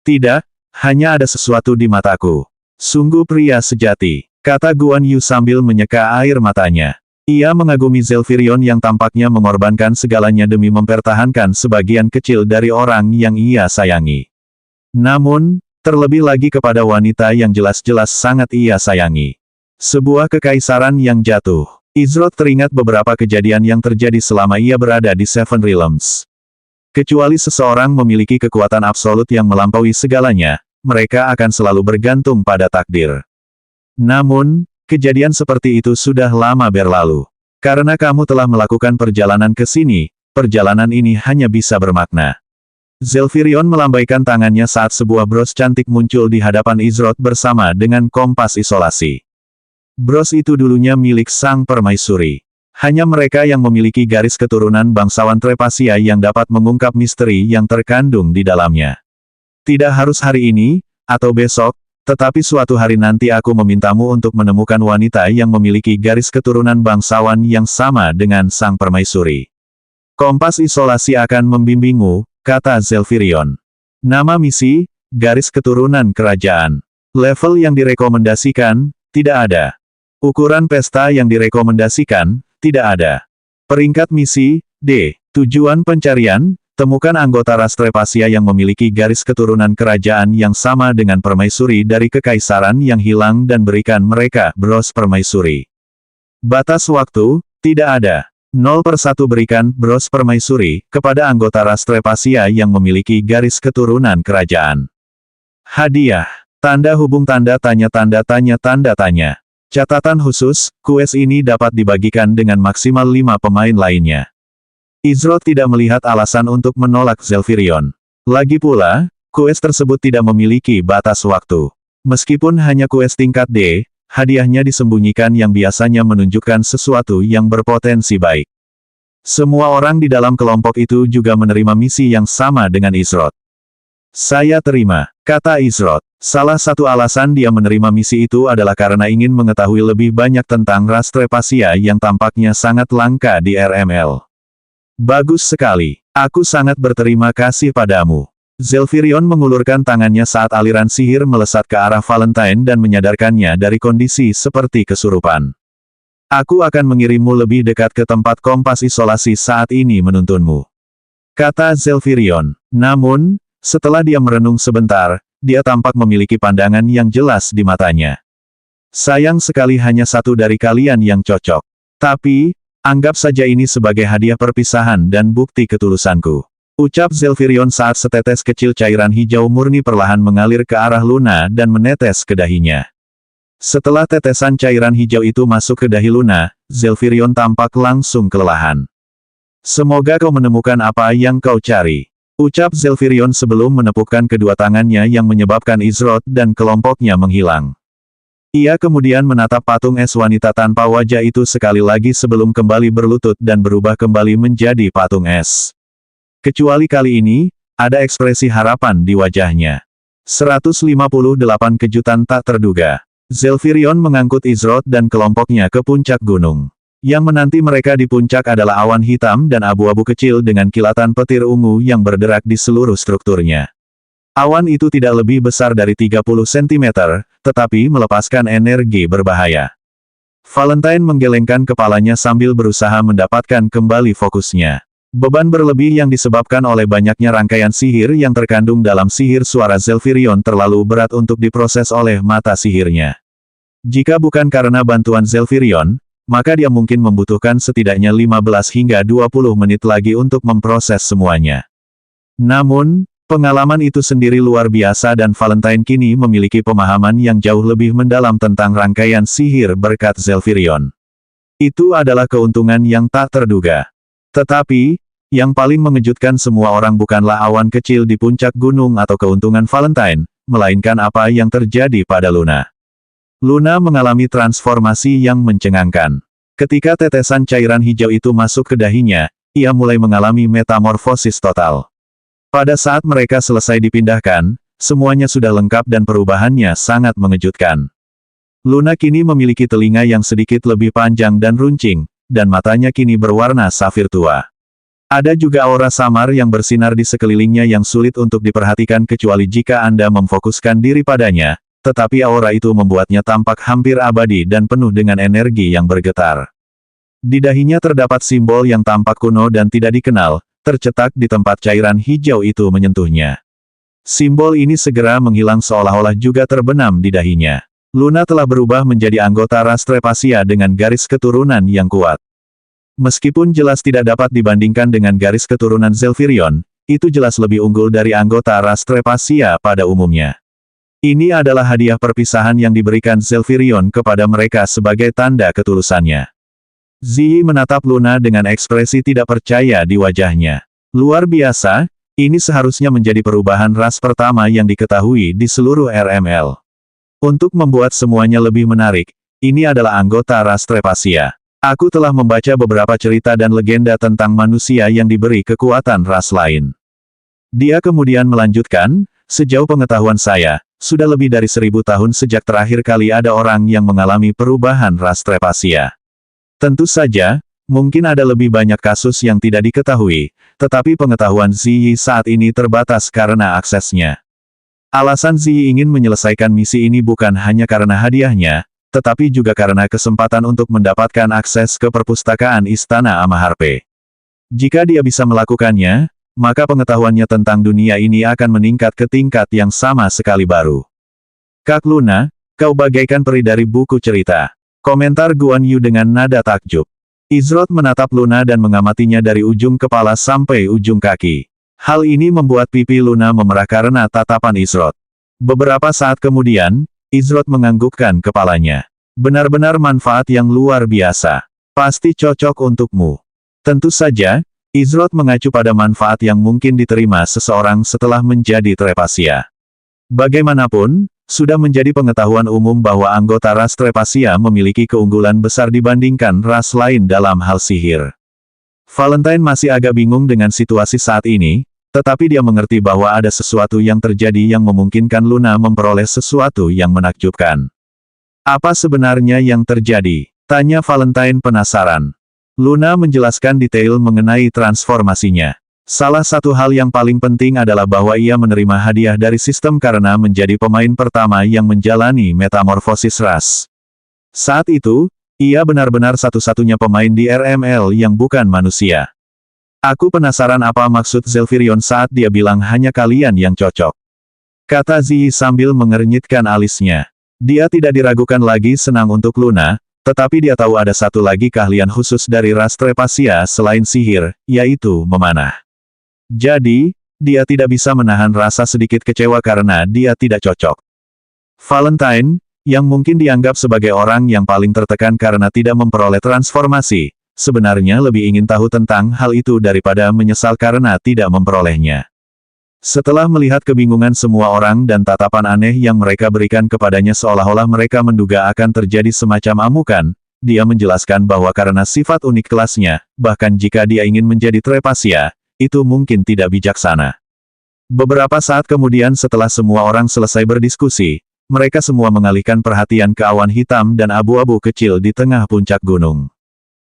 Tidak, hanya ada sesuatu di mataku. Sungguh pria sejati. Kata Guan Yu sambil menyeka air matanya. Ia mengagumi Zelfirion yang tampaknya mengorbankan segalanya demi mempertahankan sebagian kecil dari orang yang ia sayangi. Namun, terlebih lagi kepada wanita yang jelas-jelas sangat ia sayangi. Sebuah kekaisaran yang jatuh. Izroth teringat beberapa kejadian yang terjadi selama ia berada di Seven Realms. Kecuali seseorang memiliki kekuatan absolut yang melampaui segalanya, mereka akan selalu bergantung pada takdir. Namun, kejadian seperti itu sudah lama berlalu. Karena kamu telah melakukan perjalanan ke sini, perjalanan ini hanya bisa bermakna. Zelfirion melambaikan tangannya saat sebuah bros cantik muncul di hadapan Izroth bersama dengan kompas isolasi. Bros itu dulunya milik sang permaisuri. Hanya mereka yang memiliki garis keturunan bangsawan Trepasia yang dapat mengungkap misteri yang terkandung di dalamnya. Tidak harus hari ini, atau besok, tetapi suatu hari nanti aku memintamu untuk menemukan wanita yang memiliki garis keturunan bangsawan yang sama dengan sang permaisuri. Kompas isolasi akan membimbingmu, kata Zelfirion. Nama misi, garis keturunan kerajaan. Level yang direkomendasikan, tidak ada. Ukuran pesta yang direkomendasikan, tidak ada. Peringkat misi, D. Tujuan pencarian, temukan anggota ras Trepasia yang memiliki garis keturunan kerajaan yang sama dengan permaisuri dari kekaisaran yang hilang dan berikan mereka bros permaisuri. Batas waktu, tidak ada. 0/1 berikan bros permaisuri kepada anggota ras Trepasia yang memiliki garis keturunan kerajaan. Hadiah. Tanda hubung tanda tanya tanda tanya tanda tanya. Catatan khusus, kues ini dapat dibagikan dengan maksimal 5 pemain lainnya. Izroth tidak melihat alasan untuk menolak Zelfirion. Lagi pula, kues tersebut tidak memiliki batas waktu. Meskipun hanya kues tingkat D, hadiahnya disembunyikan yang biasanya menunjukkan sesuatu yang berpotensi baik. Semua orang di dalam kelompok itu juga menerima misi yang sama dengan Izroth. Saya terima, kata Izroth. Salah satu alasan dia menerima misi itu adalah karena ingin mengetahui lebih banyak tentang ras Trepasia yang tampaknya sangat langka di RML. Bagus sekali. Aku sangat berterima kasih padamu. Zelfirion mengulurkan tangannya saat aliran sihir melesat ke arah Valentine dan menyadarkannya dari kondisi seperti kesurupan. Aku akan mengirimmu lebih dekat ke tempat kompas isolasi saat ini menuntunmu, kata Zelfirion. Namun, setelah dia merenung sebentar, dia tampak memiliki pandangan yang jelas di matanya. Sayang sekali hanya satu dari kalian yang cocok. Tapi, anggap saja ini sebagai hadiah perpisahan dan bukti ketulusanku, ucap Zelfirion saat setetes kecil cairan hijau murni perlahan mengalir ke arah Luna dan menetes ke dahinya. Setelah tetesan cairan hijau itu masuk ke dahi Luna, Zelfirion tampak langsung kelelahan. Semoga kau menemukan apa yang kau cari, ucap Zelfirion sebelum menepukkan kedua tangannya yang menyebabkan Izroth dan kelompoknya menghilang. Ia kemudian menatap patung es wanita tanpa wajah itu sekali lagi sebelum kembali berlutut dan berubah kembali menjadi patung es. Kecuali kali ini, ada ekspresi harapan di wajahnya. 158 kejutan tak terduga. Zelfirion mengangkut Izroth dan kelompoknya ke puncak gunung. Yang menanti mereka di puncak adalah awan hitam dan abu-abu kecil dengan kilatan petir ungu yang berderak di seluruh strukturnya. Awan itu tidak lebih besar dari 30 cm, tetapi melepaskan energi berbahaya. Valentine menggelengkan kepalanya sambil berusaha mendapatkan kembali fokusnya. Beban berlebih yang disebabkan oleh banyaknya rangkaian sihir yang terkandung dalam sihir suara Zelfirion terlalu berat untuk diproses oleh mata sihirnya. Jika bukan karena bantuan Zelfirion, maka dia mungkin membutuhkan setidaknya 15 hingga 20 menit lagi untuk memproses semuanya. Namun, pengalaman itu sendiri luar biasa dan Valentine kini memiliki pemahaman yang jauh lebih mendalam tentang rangkaian sihir berkat Zelfirion. Itu adalah keuntungan yang tak terduga. Tetapi, yang paling mengejutkan semua orang bukanlah awan kecil di puncak gunung atau keuntungan Valentine, melainkan apa yang terjadi pada Luna. Luna mengalami transformasi yang mencengangkan. Ketika tetesan cairan hijau itu masuk ke dahinya, ia mulai mengalami metamorfosis total. Pada saat mereka selesai dipindahkan, semuanya sudah lengkap dan perubahannya sangat mengejutkan. Luna kini memiliki telinga yang sedikit lebih panjang dan runcing, dan matanya kini berwarna safir tua. Ada juga aura samar yang bersinar di sekelilingnya yang sulit untuk diperhatikan kecuali jika Anda memfokuskan diri padanya, tetapi aura itu membuatnya tampak hampir abadi dan penuh dengan energi yang bergetar. Di dahinya terdapat simbol yang tampak kuno dan tidak dikenal, tercetak di tempat cairan hijau itu menyentuhnya. Simbol ini segera menghilang seolah-olah juga terbenam di dahinya. Luna telah berubah menjadi anggota ras Trepasia dengan garis keturunan yang kuat. Meskipun jelas tidak dapat dibandingkan dengan garis keturunan Zelfirion, itu jelas lebih unggul dari anggota ras Trepasia pada umumnya. Ini adalah hadiah perpisahan yang diberikan Zelfirion kepada mereka sebagai tanda ketulusannya. Ziyi menatap Luna dengan ekspresi tidak percaya di wajahnya. Luar biasa, ini seharusnya menjadi perubahan ras pertama yang diketahui di seluruh RML. Untuk membuat semuanya lebih menarik, Ini adalah anggota ras Trepasia. Aku telah membaca beberapa cerita dan legenda tentang manusia yang diberi kekuatan ras lain. Dia kemudian melanjutkan, sejauh pengetahuan saya, sudah lebih dari 1000 tahun sejak terakhir kali ada orang yang mengalami perubahan ras Trepasia. Tentu saja, mungkin ada lebih banyak kasus yang tidak diketahui, tetapi pengetahuan Ziyi saat ini terbatas karena aksesnya. Alasan Ziyi ingin menyelesaikan misi ini bukan hanya karena hadiahnya, tetapi juga karena kesempatan untuk mendapatkan akses ke perpustakaan Istana Amaharpe. Jika dia bisa melakukannya, maka pengetahuannya tentang dunia ini akan meningkat ke tingkat yang sama sekali baru. Kak Luna, kau bagaikan peri dari buku cerita. Komentar Guan Yu dengan nada takjub. Izroth menatap Luna dan mengamatinya dari ujung kepala sampai ujung kaki. Hal ini membuat pipi Luna memerah karena tatapan Izroth. Beberapa saat kemudian, Izroth menganggukkan kepalanya. Benar-benar manfaat yang luar biasa. Pasti cocok untukmu. Tentu saja, Izroth mengacu pada manfaat yang mungkin diterima seseorang setelah menjadi Trepasia. Bagaimanapun, sudah menjadi pengetahuan umum bahwa anggota ras Trepasia memiliki keunggulan besar dibandingkan ras lain dalam hal sihir. Valentine masih agak bingung dengan situasi saat ini, tetapi dia mengerti bahwa ada sesuatu yang terjadi yang memungkinkan Luna memperoleh sesuatu yang menakjubkan. Apa sebenarnya yang terjadi? Tanya Valentine penasaran. Luna menjelaskan detail mengenai transformasinya. Salah satu hal yang paling penting adalah bahwa ia menerima hadiah dari sistem karena menjadi pemain pertama yang menjalani metamorfosis ras. Saat itu, ia benar-benar satu-satunya pemain di RML yang bukan manusia. Aku penasaran apa maksud Zelfirion saat dia bilang hanya kalian yang cocok. Kata Ziyi sambil mengernyitkan alisnya. Dia tidak diragukan lagi senang untuk Luna, tetapi dia tahu ada satu lagi keahlian khusus dari ras Trepasia selain sihir, yaitu memanah. Jadi, dia tidak bisa menahan rasa sedikit kecewa karena dia tidak cocok. Valentine, yang mungkin dianggap sebagai orang yang paling tertekan karena tidak memperoleh transformasi, sebenarnya lebih ingin tahu tentang hal itu daripada menyesal karena tidak memperolehnya. Setelah melihat kebingungan semua orang dan tatapan aneh yang mereka berikan kepadanya seolah-olah mereka menduga akan terjadi semacam amukan, dia menjelaskan bahwa karena sifat unik kelasnya, bahkan jika dia ingin menjadi Trepasia, itu mungkin tidak bijaksana. Beberapa saat kemudian setelah semua orang selesai berdiskusi, mereka semua mengalihkan perhatian ke awan hitam dan abu-abu kecil di tengah puncak gunung.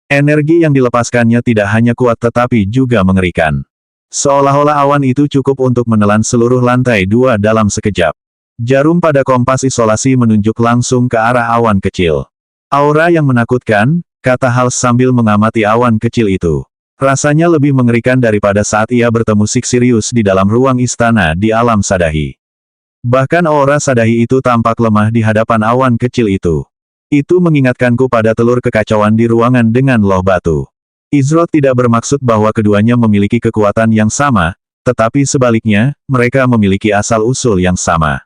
Energi yang dilepaskannya tidak hanya kuat tetapi juga mengerikan. Seolah-olah awan itu cukup untuk menelan seluruh lantai 2 dalam sekejap. Jarum pada kompas isolasi menunjuk langsung ke arah awan kecil. Aura yang menakutkan, kata Hals sambil mengamati awan kecil itu. Rasanya lebih mengerikan daripada saat ia bertemu Sixirius di dalam ruang istana di alam Sadahi. Bahkan aura Sadahi itu tampak lemah di hadapan awan kecil itu. Itu mengingatkanku pada telur kekacauan di ruangan dengan loh batu. Izroth tidak bermaksud bahwa keduanya memiliki kekuatan yang sama, tetapi sebaliknya, mereka memiliki asal-usul yang sama.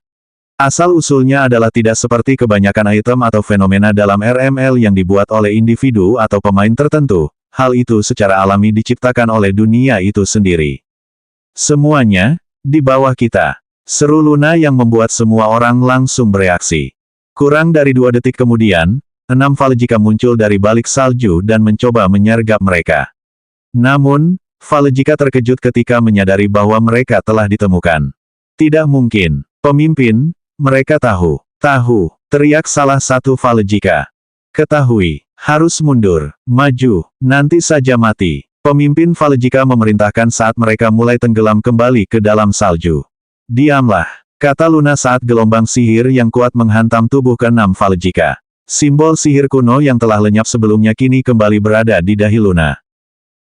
Asal-usulnya adalah tidak seperti kebanyakan item atau fenomena dalam RML yang dibuat oleh individu atau pemain tertentu, hal itu secara alami diciptakan oleh dunia itu sendiri. Semuanya, di bawah kita. Seru Luna yang membuat semua orang langsung bereaksi. Kurang dari 2 detik kemudian, 6 Valejika muncul dari balik salju dan mencoba menyergap mereka. Namun, Valejika terkejut ketika menyadari bahwa mereka telah ditemukan. Tidak mungkin. Pemimpin, mereka tahu. Tahu, teriak salah satu Valejika. Ketahui, harus mundur, maju, nanti saja mati. Pemimpin Valejika memerintahkan saat mereka mulai tenggelam kembali ke dalam salju. Diamlah, kata Luna saat gelombang sihir yang kuat menghantam tubuh ke-6 Valejika. Simbol sihir kuno yang telah lenyap sebelumnya kini kembali berada di dahi Luna.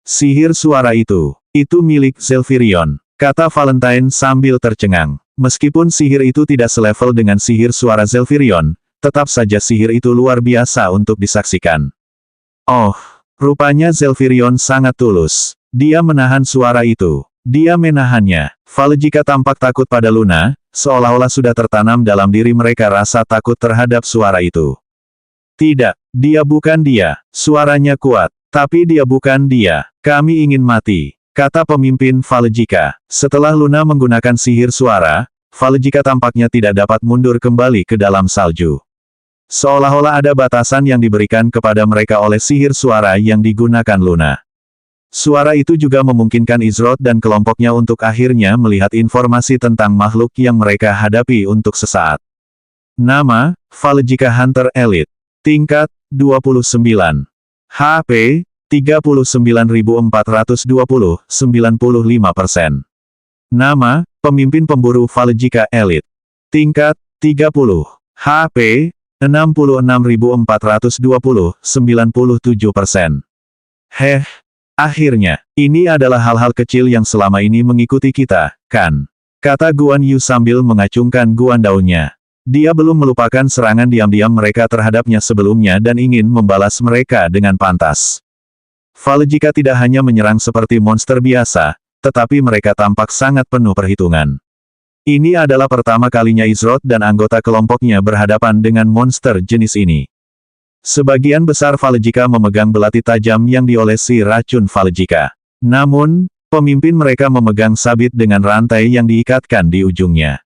Sihir suara itu milik Zelfirion, kata Valentine sambil tercengang. Meskipun sihir itu tidak selevel dengan sihir suara Zelfirion, tetap saja sihir itu luar biasa untuk disaksikan. Oh, rupanya Zelfirion sangat tulus. Dia menahan suara itu. Dia menahannya. Valejika tampak takut pada Luna, seolah-olah sudah tertanam dalam diri mereka rasa takut terhadap suara itu. Tidak, dia bukan dia. Suaranya kuat. Tapi dia bukan dia. Kami ingin mati, kata pemimpin Valejika. Setelah Luna menggunakan sihir suara, Valejika tampaknya tidak dapat mundur kembali ke dalam salju. Seolah-olah ada batasan yang diberikan kepada mereka oleh sihir suara yang digunakan Luna. Suara itu juga memungkinkan Izroth dan kelompoknya untuk akhirnya melihat informasi tentang makhluk yang mereka hadapi untuk sesaat. Nama, Valejika Hunter Elite. Tingkat, 29. HP, 39.420, 95%. Nama, Pemimpin Pemburu Valejika Elite. Tingkat, 30. HP, 66.420, 97%. Akhirnya, ini adalah hal-hal kecil yang selama ini mengikuti kita, kan? Kata Guan Yu sambil mengacungkan guan daunnya. Dia belum melupakan serangan diam-diam mereka terhadapnya sebelumnya dan ingin membalas mereka dengan pantas. Valejika tidak hanya menyerang seperti monster biasa, tetapi mereka tampak sangat penuh perhitungan. Ini adalah pertama kalinya Izroth dan anggota kelompoknya berhadapan dengan monster jenis ini. Sebagian besar Valejika memegang belati tajam yang diolesi racun Valejika. Namun, pemimpin mereka memegang sabit dengan rantai yang diikatkan di ujungnya.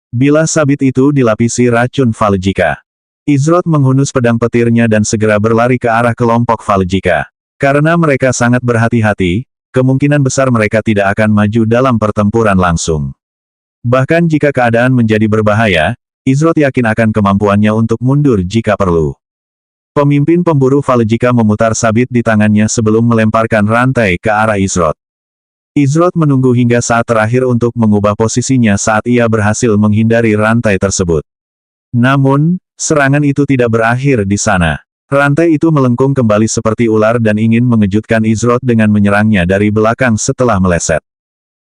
Bila sabit itu dilapisi racun Valejika, Izroth menghunus pedang petirnya dan segera berlari ke arah kelompok Valejika. Karena mereka sangat berhati-hati, kemungkinan besar mereka tidak akan maju dalam pertempuran langsung. Bahkan jika keadaan menjadi berbahaya, Izroth yakin akan kemampuannya untuk mundur jika perlu. Pemimpin pemburu Valejika memutar sabit di tangannya sebelum melemparkan rantai ke arah Izroth. Izroth menunggu hingga saat terakhir untuk mengubah posisinya saat ia berhasil menghindari rantai tersebut. Namun, serangan itu tidak berakhir di sana. Rantai itu melengkung kembali seperti ular dan ingin mengejutkan Izroth dengan menyerangnya dari belakang setelah meleset.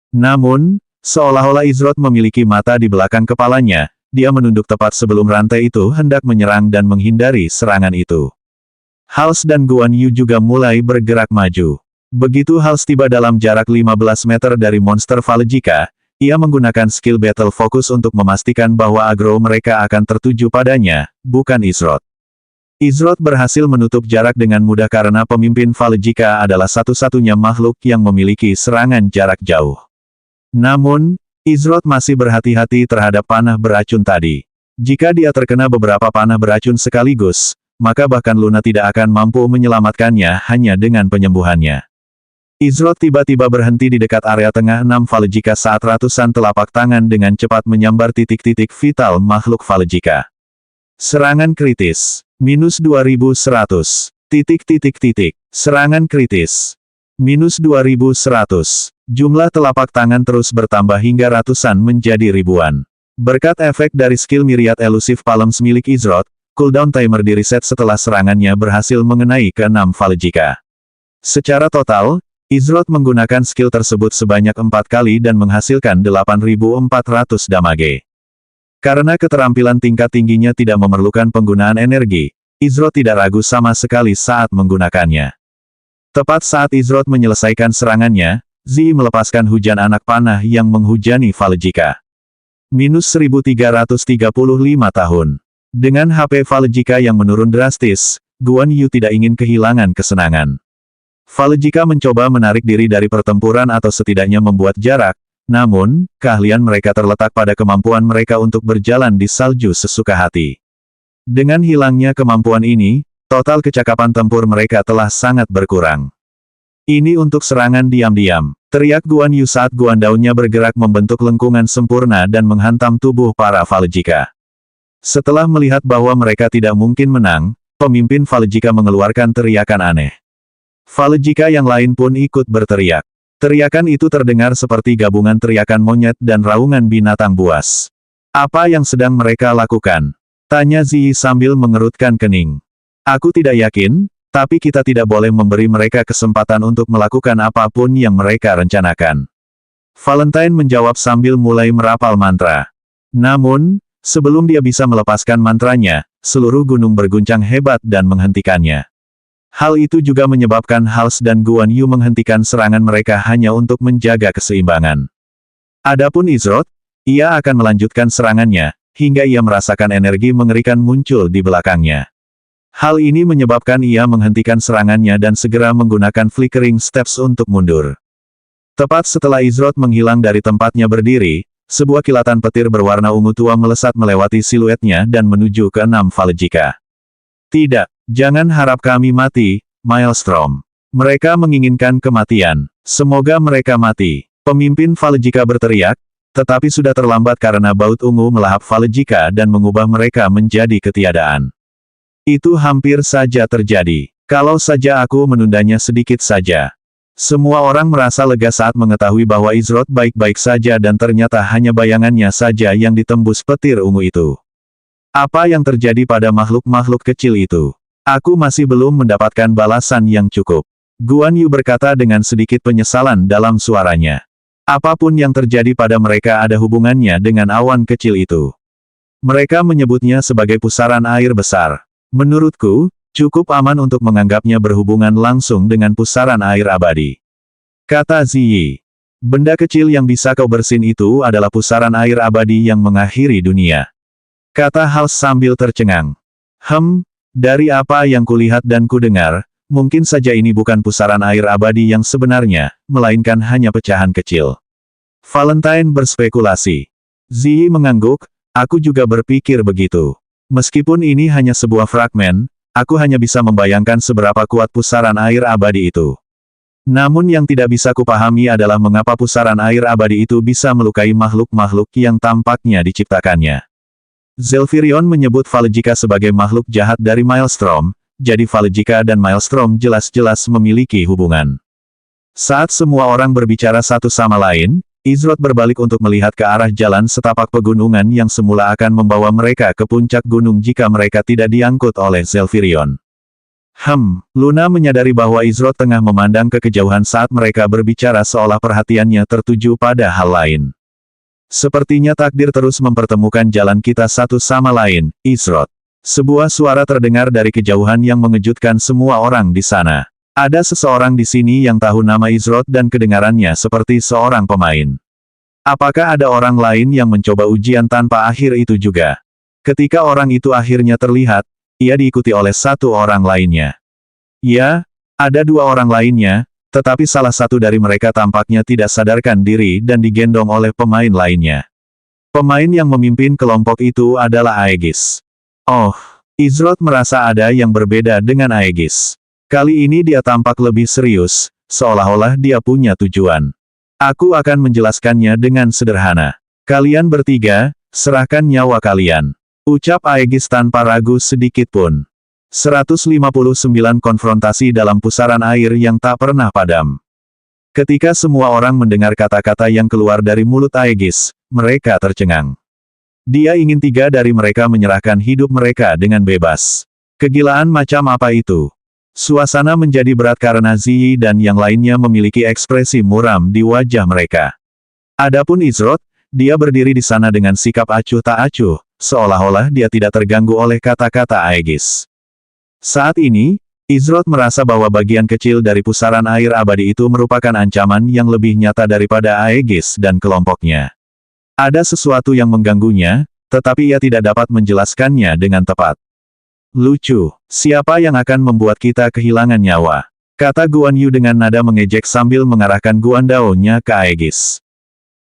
Namun, seolah-olah Izroth memiliki mata di belakang kepalanya, dia menunduk tepat sebelum rantai itu hendak menyerang dan menghindari serangan itu. Hals dan Guan Yu juga mulai bergerak maju. Begitu Hals tiba dalam jarak 15 meter dari monster Valejika, ia menggunakan skill battle focus untuk memastikan bahwa agro mereka akan tertuju padanya, bukan Izroth. Izroth berhasil menutup jarak dengan mudah karena pemimpin Valejika adalah satu-satunya makhluk yang memiliki serangan jarak jauh. Namun, Izroth masih berhati-hati terhadap panah beracun tadi. Jika dia terkena beberapa panah beracun sekaligus, maka bahkan Luna tidak akan mampu menyelamatkannya hanya dengan penyembuhannya. Izroth tiba-tiba berhenti di dekat area tengah 6 Valejika saat ratusan telapak tangan dengan cepat menyambar titik-titik vital makhluk Valejika. Serangan kritis. Minus 2100. Serangan kritis. Minus 2100. Jumlah telapak tangan terus bertambah hingga ratusan menjadi ribuan. Berkat efek dari skill Myriad Elusive Palms milik Izroth, cooldown timer di reset setelah serangannya berhasil mengenai ke-6 Valejika. Secara total, Izroth menggunakan skill tersebut sebanyak 4 kali dan menghasilkan 8.400 damage. Karena keterampilan tingkat tingginya tidak memerlukan penggunaan energi, Izroth tidak ragu sama sekali saat menggunakannya. Tepat saat Izroth menyelesaikan serangannya, Zi melepaskan hujan anak panah yang menghujani Valejika. Minus 1335 tahun. Dengan HP Valejika yang menurun drastis, Guan Yu tidak ingin kehilangan kesenangan. Valejika mencoba menarik diri dari pertempuran atau setidaknya membuat jarak, namun, keahlian mereka terletak pada kemampuan mereka untuk berjalan di salju sesuka hati. Dengan hilangnya kemampuan ini, total kecakapan tempur mereka telah sangat berkurang. Ini untuk serangan diam-diam, teriak Guan Yu saat guan daunnya bergerak membentuk lengkungan sempurna dan menghantam tubuh para Valejika. Setelah melihat bahwa mereka tidak mungkin menang, pemimpin Valejika mengeluarkan teriakan aneh. Valejika yang lain pun ikut berteriak. Teriakan itu terdengar seperti gabungan teriakan monyet dan raungan binatang buas. Apa yang sedang mereka lakukan? Tanya Zi sambil mengerutkan kening. Aku tidak yakin, tapi kita tidak boleh memberi mereka kesempatan untuk melakukan apapun yang mereka rencanakan. Valentine menjawab sambil mulai merapal mantra. Namun, sebelum dia bisa melepaskan mantranya, seluruh gunung berguncang hebat dan menghentikannya. Hal itu juga menyebabkan Hals dan Guan Yu menghentikan serangan mereka hanya untuk menjaga keseimbangan. Adapun Izroth, ia akan melanjutkan serangannya, hingga ia merasakan energi mengerikan muncul di belakangnya. Hal ini menyebabkan ia menghentikan serangannya dan segera menggunakan flickering steps untuk mundur. Tepat setelah Izroth menghilang dari tempatnya berdiri, Sebuah kilatan petir berwarna ungu tua melesat melewati siluetnya dan menuju ke 6 Valejika. Tidak, jangan harap kami mati, Maelstrom. Mereka menginginkan kematian. Semoga mereka mati. Pemimpin Valejika berteriak, tetapi sudah terlambat karena baut ungu melahap Valejika dan mengubah mereka menjadi ketiadaan. Itu hampir saja terjadi. Kalau saja aku menundanya sedikit saja. Semua orang merasa lega saat mengetahui bahwa Izroth baik-baik saja dan ternyata hanya bayangannya saja yang ditembus petir ungu itu. Apa yang terjadi pada makhluk-makhluk kecil itu? Aku masih belum mendapatkan balasan yang cukup. Guan Yu berkata dengan sedikit penyesalan dalam suaranya. Apapun yang terjadi pada mereka ada hubungannya dengan awan kecil itu. Mereka menyebutnya sebagai pusaran air besar. Menurutku, cukup aman untuk menganggapnya berhubungan langsung dengan pusaran air abadi. Kata Ziyi. Benda kecil yang bisa kau bersin itu adalah pusaran air abadi yang mengakhiri dunia. Kata Hals sambil tercengang. Dari apa yang kulihat dan kudengar, mungkin saja ini bukan pusaran air abadi yang sebenarnya, melainkan hanya pecahan kecil. Valentine berspekulasi. Ziyi mengangguk, aku juga berpikir begitu. Meskipun ini hanya sebuah fragmen, aku hanya bisa membayangkan seberapa kuat pusaran air abadi itu. Namun yang tidak bisa kupahami adalah mengapa pusaran air abadi itu bisa melukai makhluk-makhluk yang tampaknya diciptakannya. Zelfirion menyebut Valejika sebagai makhluk jahat dari Maelstrom, jadi Valejika dan Maelstrom jelas-jelas memiliki hubungan. Saat semua orang berbicara satu sama lain, Izroth berbalik untuk melihat ke arah jalan setapak pegunungan yang semula akan membawa mereka ke puncak gunung jika mereka tidak diangkut oleh Zelfirion. Luna menyadari bahwa Izroth tengah memandang ke kejauhan saat mereka berbicara seolah perhatiannya tertuju pada hal lain. Sepertinya takdir terus mempertemukan jalan kita satu sama lain, Izroth. Sebuah suara terdengar dari kejauhan yang mengejutkan semua orang di sana. Ada seseorang di sini yang tahu nama Izroth dan kedengarannya seperti seorang pemain. Apakah ada orang lain yang mencoba ujian tanpa akhir itu juga? Ketika orang itu akhirnya terlihat, ia diikuti oleh satu orang lainnya. Ya, ada dua orang lainnya, tetapi salah satu dari mereka tampaknya tidak sadarkan diri dan digendong oleh pemain lainnya. Pemain yang memimpin kelompok itu adalah Aegis. Oh, Izroth merasa ada yang berbeda dengan Aegis. Kali ini dia tampak lebih serius, seolah-olah dia punya tujuan. Aku akan menjelaskannya dengan sederhana. Kalian bertiga, serahkan nyawa kalian. Ucap Aegis tanpa ragu sedikit pun. 159 konfrontasi dalam pusaran air yang tak pernah padam. Ketika semua orang mendengar kata-kata yang keluar dari mulut Aegis, mereka tercengang. Dia ingin tiga dari mereka menyerahkan hidup mereka dengan bebas. Kegilaan macam apa itu? Suasana menjadi berat karena Ziyi dan yang lainnya memiliki ekspresi muram di wajah mereka. Adapun Izroth, dia berdiri di sana dengan sikap acuh tak acuh, seolah-olah dia tidak terganggu oleh kata-kata Aegis. Saat ini, Izroth merasa bahwa bagian kecil dari pusaran air abadi itu merupakan ancaman yang lebih nyata daripada Aegis dan kelompoknya. Ada sesuatu yang mengganggunya, tetapi ia tidak dapat menjelaskannya dengan tepat. Lucu, siapa yang akan membuat kita kehilangan nyawa? Kata Guan Yu dengan nada mengejek sambil mengarahkan Guan Dao-nya ke Aegis.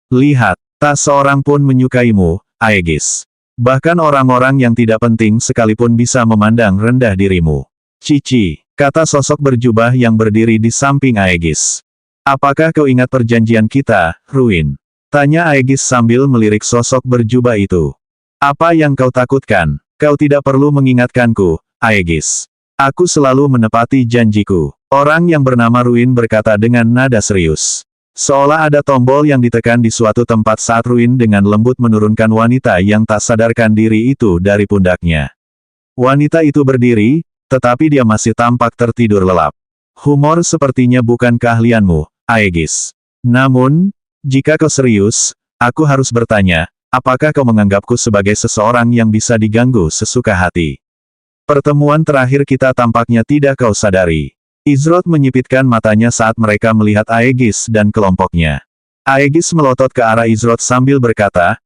Lihat, tak seorang pun menyukaimu, Aegis. Bahkan orang-orang yang tidak penting sekalipun bisa memandang rendah dirimu. Cici, kata sosok berjubah yang berdiri di samping Aegis. Apakah kau ingat perjanjian kita, Ruin? Tanya Aegis sambil melirik sosok berjubah itu. Apa yang kau takutkan? Kau tidak perlu mengingatkanku, Aegis. Aku selalu menepati janjiku. Orang yang bernama Ruin berkata dengan nada serius. Seolah ada tombol yang ditekan di suatu tempat saat Ruin dengan lembut menurunkan wanita yang tak sadarkan diri itu dari pundaknya. Wanita itu berdiri, tetapi dia masih tampak tertidur lelap. Humor sepertinya bukan keahlianmu, Aegis. Namun, jika kau serius, aku harus bertanya, apakah kau menganggapku sebagai seseorang yang bisa diganggu sesuka hati? Pertemuan terakhir kita tampaknya tidak kau sadari. Izroth menyipitkan matanya saat mereka melihat Aegis dan kelompoknya. Aegis melotot ke arah Izroth sambil berkata,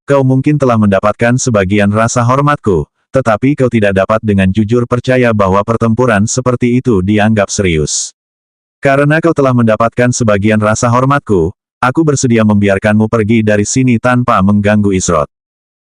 kau mungkin telah mendapatkan sebagian rasa hormatku, tetapi kau tidak dapat dengan jujur percaya bahwa pertempuran seperti itu dianggap serius. Karena kau telah mendapatkan sebagian rasa hormatku, aku bersedia membiarkanmu pergi dari sini tanpa mengganggu Izrod.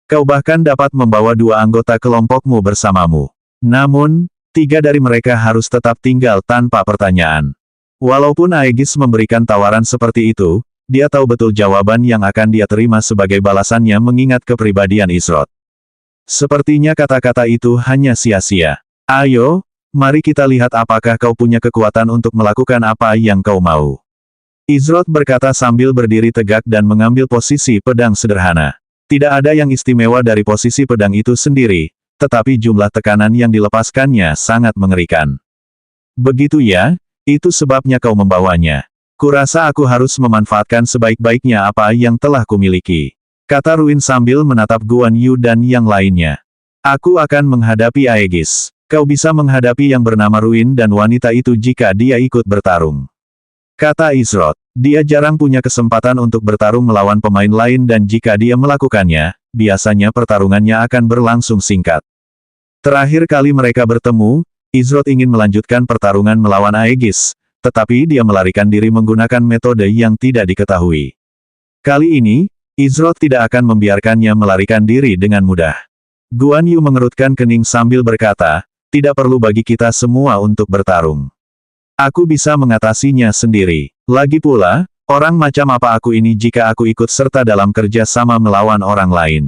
Kau bahkan dapat membawa 2 anggota kelompokmu bersamamu. Namun, 3 dari mereka harus tetap tinggal tanpa pertanyaan. Walaupun Aegis memberikan tawaran seperti itu, dia tahu betul jawaban yang akan dia terima sebagai balasannya mengingat kepribadian Izrod. Sepertinya kata-kata itu hanya sia-sia. Ayo, mari kita lihat apakah kau punya kekuatan untuk melakukan apa yang kau mau. Izrod berkata sambil berdiri tegak dan mengambil posisi pedang sederhana. Tidak ada yang istimewa dari posisi pedang itu sendiri, tetapi jumlah tekanan yang dilepaskannya sangat mengerikan. Begitu ya, itu sebabnya kau membawanya. Kurasa aku harus memanfaatkan sebaik-baiknya apa yang telah kumiliki, kata Ruin sambil menatap Guan Yu dan yang lainnya. Aku akan menghadapi Aegis. Kau bisa menghadapi yang bernama Ruin dan wanita itu jika dia ikut bertarung, kata Izrod. Dia jarang punya kesempatan untuk bertarung melawan pemain lain dan jika dia melakukannya, biasanya pertarungannya akan berlangsung singkat. Terakhir kali mereka bertemu, Izrod ingin melanjutkan pertarungan melawan Aegis, tetapi dia melarikan diri menggunakan metode yang tidak diketahui. Kali ini, Izrod tidak akan membiarkannya melarikan diri dengan mudah. Guan Yu mengerutkan kening sambil berkata, tidak perlu bagi kita semua untuk bertarung. Aku bisa mengatasinya sendiri. Lagi pula, orang macam apa aku ini jika aku ikut serta dalam kerja sama melawan orang lain?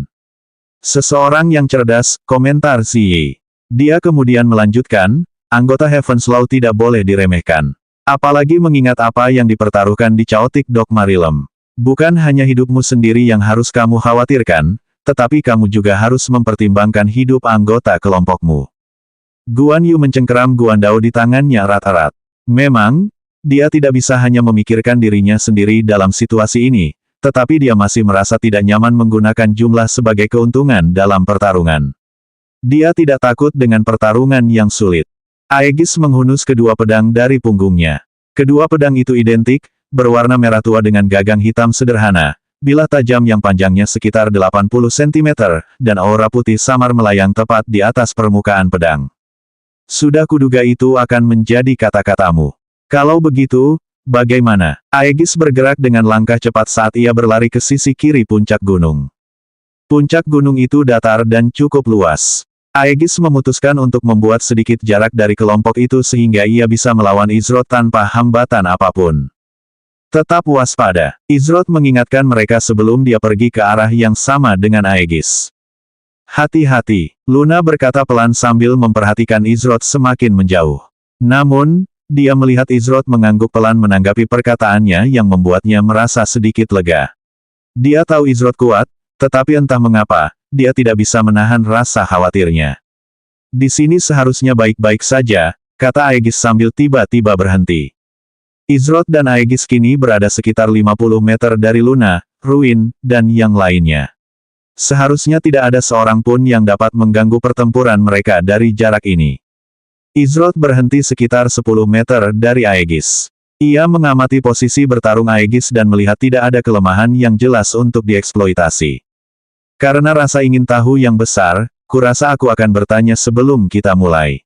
Seseorang yang cerdas, komentar Ziyi. Dia kemudian melanjutkan, anggota Heaven's Law tidak boleh diremehkan. Apalagi mengingat apa yang dipertaruhkan di Chaotic Dogma Realm. Bukan hanya hidupmu sendiri yang harus kamu khawatirkan, tetapi kamu juga harus mempertimbangkan hidup anggota kelompokmu. Guan Yu mencengkeram Guan Dao di tangannya erat-erat. Memang, dia tidak bisa hanya memikirkan dirinya sendiri dalam situasi ini, tetapi dia masih merasa tidak nyaman menggunakan jumlah sebagai keuntungan dalam pertarungan. Dia tidak takut dengan pertarungan yang sulit. Aegis menghunus kedua pedang dari punggungnya. Kedua pedang itu identik, berwarna merah tua dengan gagang hitam sederhana, bilah tajam yang panjangnya sekitar 80 cm, dan aura putih samar melayang tepat di atas permukaan pedang. Sudah kuduga itu akan menjadi kata-katamu. Kalau begitu, bagaimana? Aegis bergerak dengan langkah cepat saat ia berlari ke sisi kiri puncak gunung. Puncak gunung itu datar dan cukup luas. Aegis memutuskan untuk membuat sedikit jarak dari kelompok itu sehingga ia bisa melawan Izrod tanpa hambatan apapun. Tetap waspada. Izrod mengingatkan mereka sebelum dia pergi ke arah yang sama dengan Aegis. Hati-hati, Luna berkata pelan sambil memperhatikan Izrod semakin menjauh. Namun, dia melihat Izrod mengangguk pelan menanggapi perkataannya yang membuatnya merasa sedikit lega. Dia tahu Izrod kuat, tetapi entah mengapa, dia tidak bisa menahan rasa khawatirnya. Di sini seharusnya baik-baik saja, kata Aegis sambil tiba-tiba berhenti. Izrod dan Aegis kini berada sekitar 50 meter dari Luna, Ruin, dan yang lainnya. Seharusnya tidak ada seorang pun yang dapat mengganggu pertempuran mereka dari jarak ini. Izrod berhenti sekitar 10 meter dari Aegis. Ia mengamati posisi bertarung Aegis dan melihat tidak ada kelemahan yang jelas untuk dieksploitasi. Karena rasa ingin tahu yang besar, kurasa aku akan bertanya sebelum kita mulai.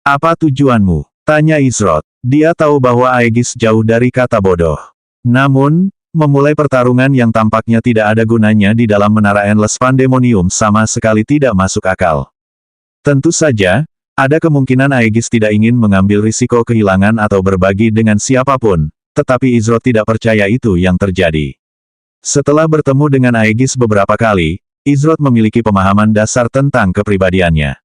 Apa tujuanmu? Tanya Izrod. Dia tahu bahwa Aegis jauh dari kata bodoh. Namun, memulai pertarungan yang tampaknya tidak ada gunanya di dalam menara Endless Pandemonium sama sekali tidak masuk akal. Tentu saja, ada kemungkinan Aegis tidak ingin mengambil risiko kehilangan atau berbagi dengan siapapun, tetapi Izrod tidak percaya itu yang terjadi. Setelah bertemu dengan Aegis beberapa kali, Izrod memiliki pemahaman dasar tentang kepribadiannya.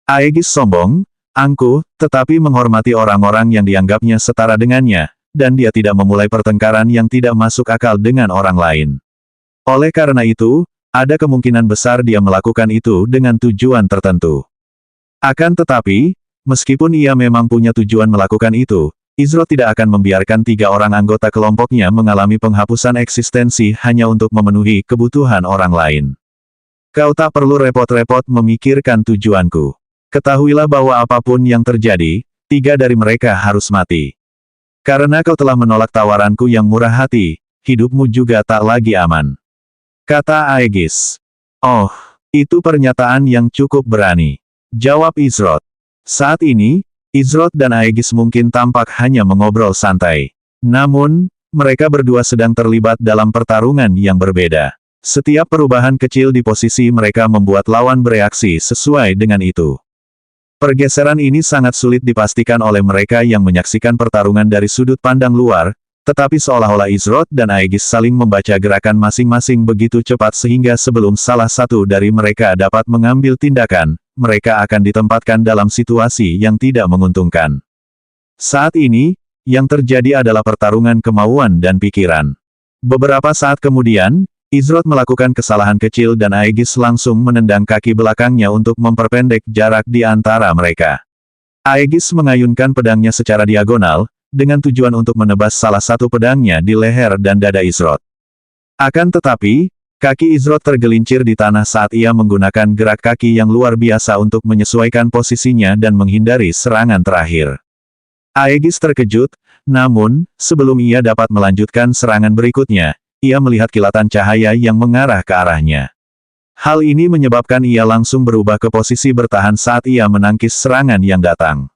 Aegis sombong, angkuh, tetapi menghormati orang-orang yang dianggapnya setara dengannya, dan dia tidak memulai pertengkaran yang tidak masuk akal dengan orang lain. Oleh karena itu, ada kemungkinan besar dia melakukan itu dengan tujuan tertentu. Akan tetapi, meskipun ia memang punya tujuan melakukan itu, Izrod tidak akan membiarkan 3 orang anggota kelompoknya mengalami penghapusan eksistensi hanya untuk memenuhi kebutuhan orang lain. Kau tak perlu repot-repot memikirkan tujuanku. Ketahuilah bahwa apapun yang terjadi, 3 dari mereka harus mati. Karena kau telah menolak tawaranku yang murah hati, hidupmu juga tak lagi aman. Kata Aegis. Oh, itu pernyataan yang cukup berani. Jawab Izrod. Saat ini, Izrod dan Aegis mungkin tampak hanya mengobrol santai. Namun, mereka berdua sedang terlibat dalam pertarungan yang berbeda. Setiap perubahan kecil di posisi mereka membuat lawan bereaksi sesuai dengan itu. Pergeseran ini sangat sulit dipastikan oleh mereka yang menyaksikan pertarungan dari sudut pandang luar, tetapi seolah-olah Izrod dan Aegis saling membaca gerakan masing-masing begitu cepat sehingga sebelum salah satu dari mereka dapat mengambil tindakan, mereka akan ditempatkan dalam situasi yang tidak menguntungkan. Saat ini, yang terjadi adalah pertarungan kemauan dan pikiran. Beberapa saat kemudian, Izrod melakukan kesalahan kecil dan Aegis langsung menendang kaki belakangnya untuk memperpendek jarak di antara mereka. Aegis mengayunkan pedangnya secara diagonal, dengan tujuan untuk menebas salah satu pedangnya di leher dan dada Izrod. Akan tetapi, kaki Izrod tergelincir di tanah saat ia menggunakan gerak kaki yang luar biasa untuk menyesuaikan posisinya dan menghindari serangan terakhir. Aegis terkejut, namun, sebelum ia dapat melanjutkan serangan berikutnya, ia melihat kilatan cahaya yang mengarah ke arahnya. Hal ini menyebabkan ia langsung berubah ke posisi bertahan saat ia menangkis serangan yang datang.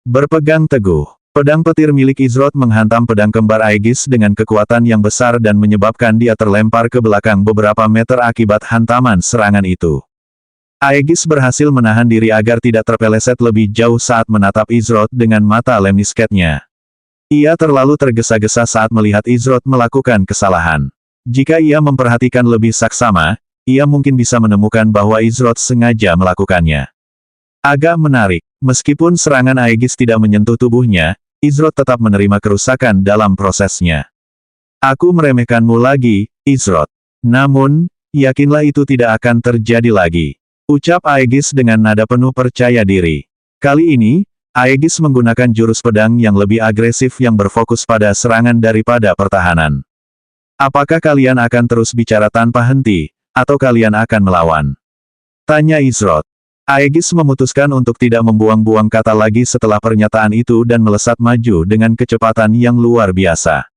Berpegang teguh, pedang petir milik Izrod menghantam pedang kembar Aegis dengan kekuatan yang besar dan menyebabkan dia terlempar ke belakang beberapa meter akibat hantaman serangan itu. Aegis berhasil menahan diri agar tidak terpeleset lebih jauh saat menatap Izrod dengan mata lemnisketnya. Ia terlalu tergesa-gesa saat melihat Izrod melakukan kesalahan. Jika ia memperhatikan lebih saksama, ia mungkin bisa menemukan bahwa Izrod sengaja melakukannya. Agak menarik, meskipun serangan Aegis tidak menyentuh tubuhnya, Izrod tetap menerima kerusakan dalam prosesnya. Aku meremehkanmu lagi, Izrod. Namun, yakinlah itu tidak akan terjadi lagi. Ucap Aegis dengan nada penuh percaya diri. Kali ini, Aegis menggunakan jurus pedang yang lebih agresif yang berfokus pada serangan daripada pertahanan. Apakah kalian akan terus bicara tanpa henti, atau kalian akan melawan? Tanya Izrod. Aegis memutuskan untuk tidak membuang-buang kata lagi setelah pernyataan itu dan melesat maju dengan kecepatan yang luar biasa.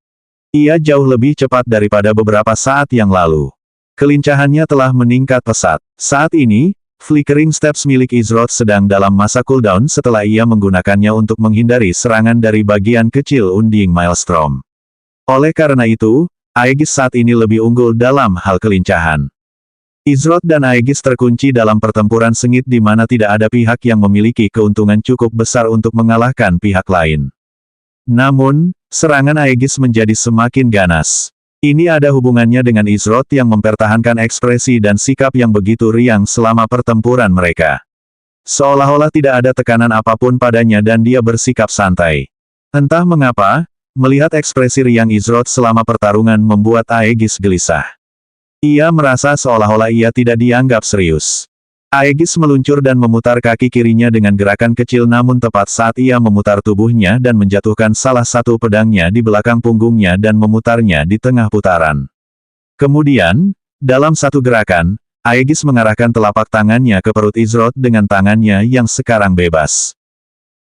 Ia jauh lebih cepat daripada beberapa saat yang lalu. Kelincahannya telah meningkat pesat. Saat ini, Flickering Steps milik Izrod sedang dalam masa cooldown setelah ia menggunakannya untuk menghindari serangan dari bagian kecil Undying Maelstrom. Oleh karena itu, Aegis saat ini lebih unggul dalam hal kelincahan. Izrod dan Aegis terkunci dalam pertempuran sengit di mana tidak ada pihak yang memiliki keuntungan cukup besar untuk mengalahkan pihak lain. Namun, serangan Aegis menjadi semakin ganas. Ini ada hubungannya dengan Izrod yang mempertahankan ekspresi dan sikap yang begitu riang selama pertempuran mereka. Seolah-olah tidak ada tekanan apapun padanya dan dia bersikap santai. Entah mengapa, melihat ekspresi riang Izrod selama pertarungan membuat Aegis gelisah. Ia merasa seolah-olah ia tidak dianggap serius. Aegis meluncur dan memutar kaki kirinya dengan gerakan kecil namun tepat saat ia memutar tubuhnya dan menjatuhkan salah satu pedangnya di belakang punggungnya dan memutarnya di tengah putaran. Kemudian, dalam satu gerakan, Aegis mengarahkan telapak tangannya ke perut Izrod dengan tangannya yang sekarang bebas.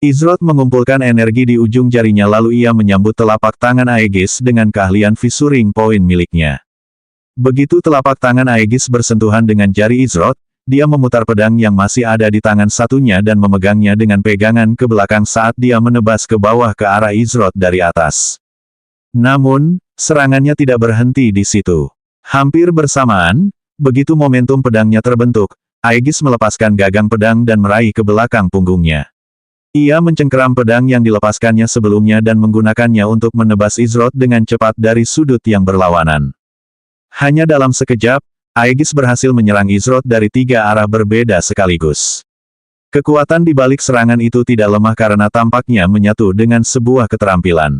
Izrod mengumpulkan energi di ujung jarinya lalu ia menyambut telapak tangan Aegis dengan keahlian Fissuring Point miliknya. Begitu telapak tangan Aegis bersentuhan dengan jari Izrod, dia memutar pedang yang masih ada di tangan satunya dan memegangnya dengan pegangan ke belakang saat dia menebas ke bawah ke arah Izrod dari atas. Namun, serangannya tidak berhenti di situ. Hampir bersamaan, begitu momentum pedangnya terbentuk, Aegis melepaskan gagang pedang dan meraih ke belakang punggungnya. Ia mencengkeram pedang yang dilepaskannya sebelumnya dan menggunakannya untuk menebas Izrod dengan cepat dari sudut yang berlawanan. Hanya dalam sekejap, Aegis berhasil menyerang Izrod dari 3 arah berbeda sekaligus. Kekuatan di balik serangan itu tidak lemah karena tampaknya menyatu dengan sebuah keterampilan.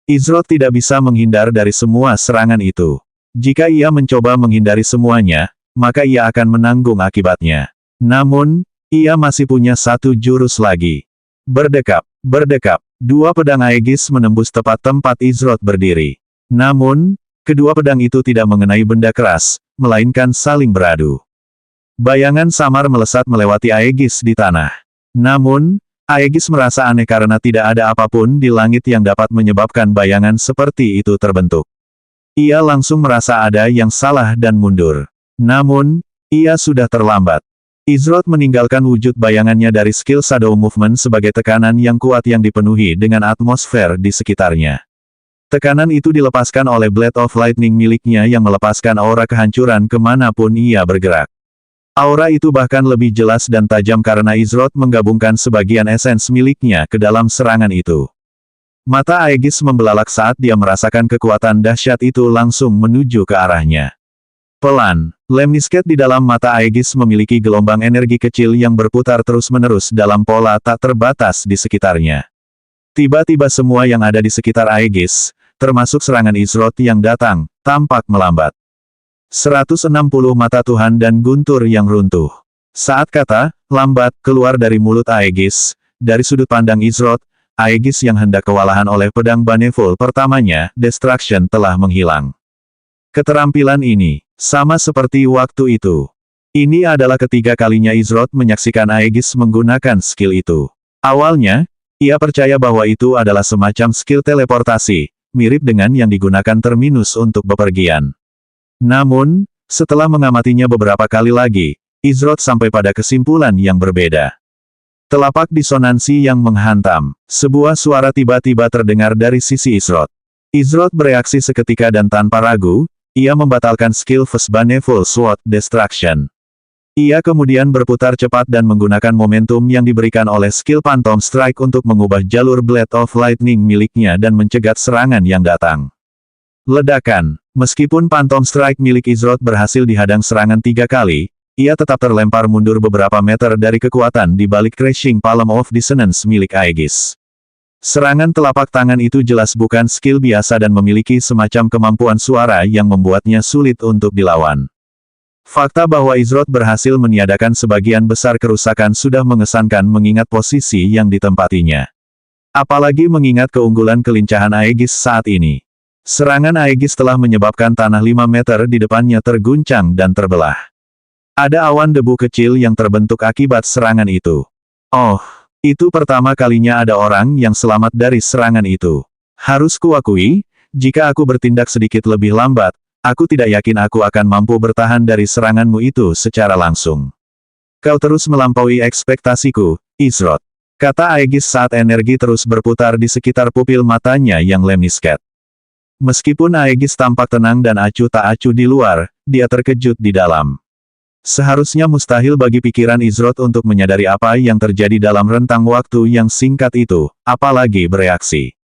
Izrod tidak bisa menghindar dari semua serangan itu. Jika ia mencoba menghindari semuanya, maka ia akan menanggung akibatnya. Namun, ia masih punya satu jurus lagi. Berdekap, berdekap. 2 pedang Aegis menembus tepat tempat Izrod berdiri. Namun, kedua pedang itu tidak mengenai benda keras, melainkan saling beradu. Bayangan samar melesat melewati Aegis di tanah. Namun, Aegis merasa aneh karena tidak ada apapun di langit yang dapat menyebabkan bayangan seperti itu terbentuk. Ia langsung merasa ada yang salah dan mundur. Namun, ia sudah terlambat. Izrod meninggalkan wujud bayangannya dari skill Shadow Movement sebagai tekanan yang kuat yang dipenuhi dengan atmosfer di sekitarnya. Tekanan itu dilepaskan oleh Blade of Lightning miliknya yang melepaskan aura kehancuran kemanapun ia bergerak. Aura itu bahkan lebih jelas dan tajam karena Izroth menggabungkan sebagian esens miliknya ke dalam serangan itu. Mata Aegis membelalak saat dia merasakan kekuatan dahsyat itu langsung menuju ke arahnya. Pelan, lemnisket di dalam mata Aegis memiliki gelombang energi kecil yang berputar terus-menerus dalam pola tak terbatas di sekitarnya. Tiba-tiba semua yang ada di sekitar Aegis, termasuk serangan Izroth yang datang, tampak melambat. 160 mata Tuhan dan guntur yang runtuh. Saat kata, lambat, keluar dari mulut Aegis, dari sudut pandang Izroth, Aegis yang hendak kewalahan oleh pedang Baneful pertamanya, Destruction telah menghilang. Keterampilan ini, sama seperti waktu itu. Ini adalah ketiga kalinya Izroth menyaksikan Aegis menggunakan skill itu. Awalnya, ia percaya bahwa itu adalah semacam skill teleportasi, mirip dengan yang digunakan Terminus untuk bepergian. Namun, setelah mengamatinya beberapa kali lagi, Izroth sampai pada kesimpulan yang berbeda. Telapak disonansi yang menghantam. Sebuah suara tiba-tiba terdengar dari sisi Izroth. Izroth bereaksi seketika dan tanpa ragu, ia membatalkan skill First Baneful Sword Destruction. Ia kemudian berputar cepat dan menggunakan momentum yang diberikan oleh skill Phantom Strike untuk mengubah jalur Blade of Lightning miliknya dan mencegat serangan yang datang. Ledakan. Meskipun Phantom Strike milik Izroth berhasil dihadang serangan 3 kali, ia tetap terlempar mundur beberapa meter dari kekuatan di balik Crashing Palm of Dissonance milik Aegis. Serangan telapak tangan itu jelas bukan skill biasa dan memiliki semacam kemampuan suara yang membuatnya sulit untuk dilawan. Fakta bahwa Izroth berhasil meniadakan sebagian besar kerusakan sudah mengesankan mengingat posisi yang ditempatinya. Apalagi mengingat keunggulan kelincahan Aegis saat ini. Serangan Aegis telah menyebabkan tanah 5 meter di depannya terguncang dan terbelah. Ada awan debu kecil yang terbentuk akibat serangan itu. Oh, itu pertama kalinya ada orang yang selamat dari serangan itu. Harus kuakui, jika aku bertindak sedikit lebih lambat, aku tidak yakin aku akan mampu bertahan dari seranganmu itu secara langsung. Kau terus melampaui ekspektasiku, Izroth. Kata Aegis saat energi terus berputar di sekitar pupil matanya yang lemnisket. Meskipun Aegis tampak tenang dan acuh tak acuh di luar, dia terkejut di dalam. Seharusnya mustahil bagi pikiran Izroth untuk menyadari apa yang terjadi dalam rentang waktu yang singkat itu, apalagi bereaksi.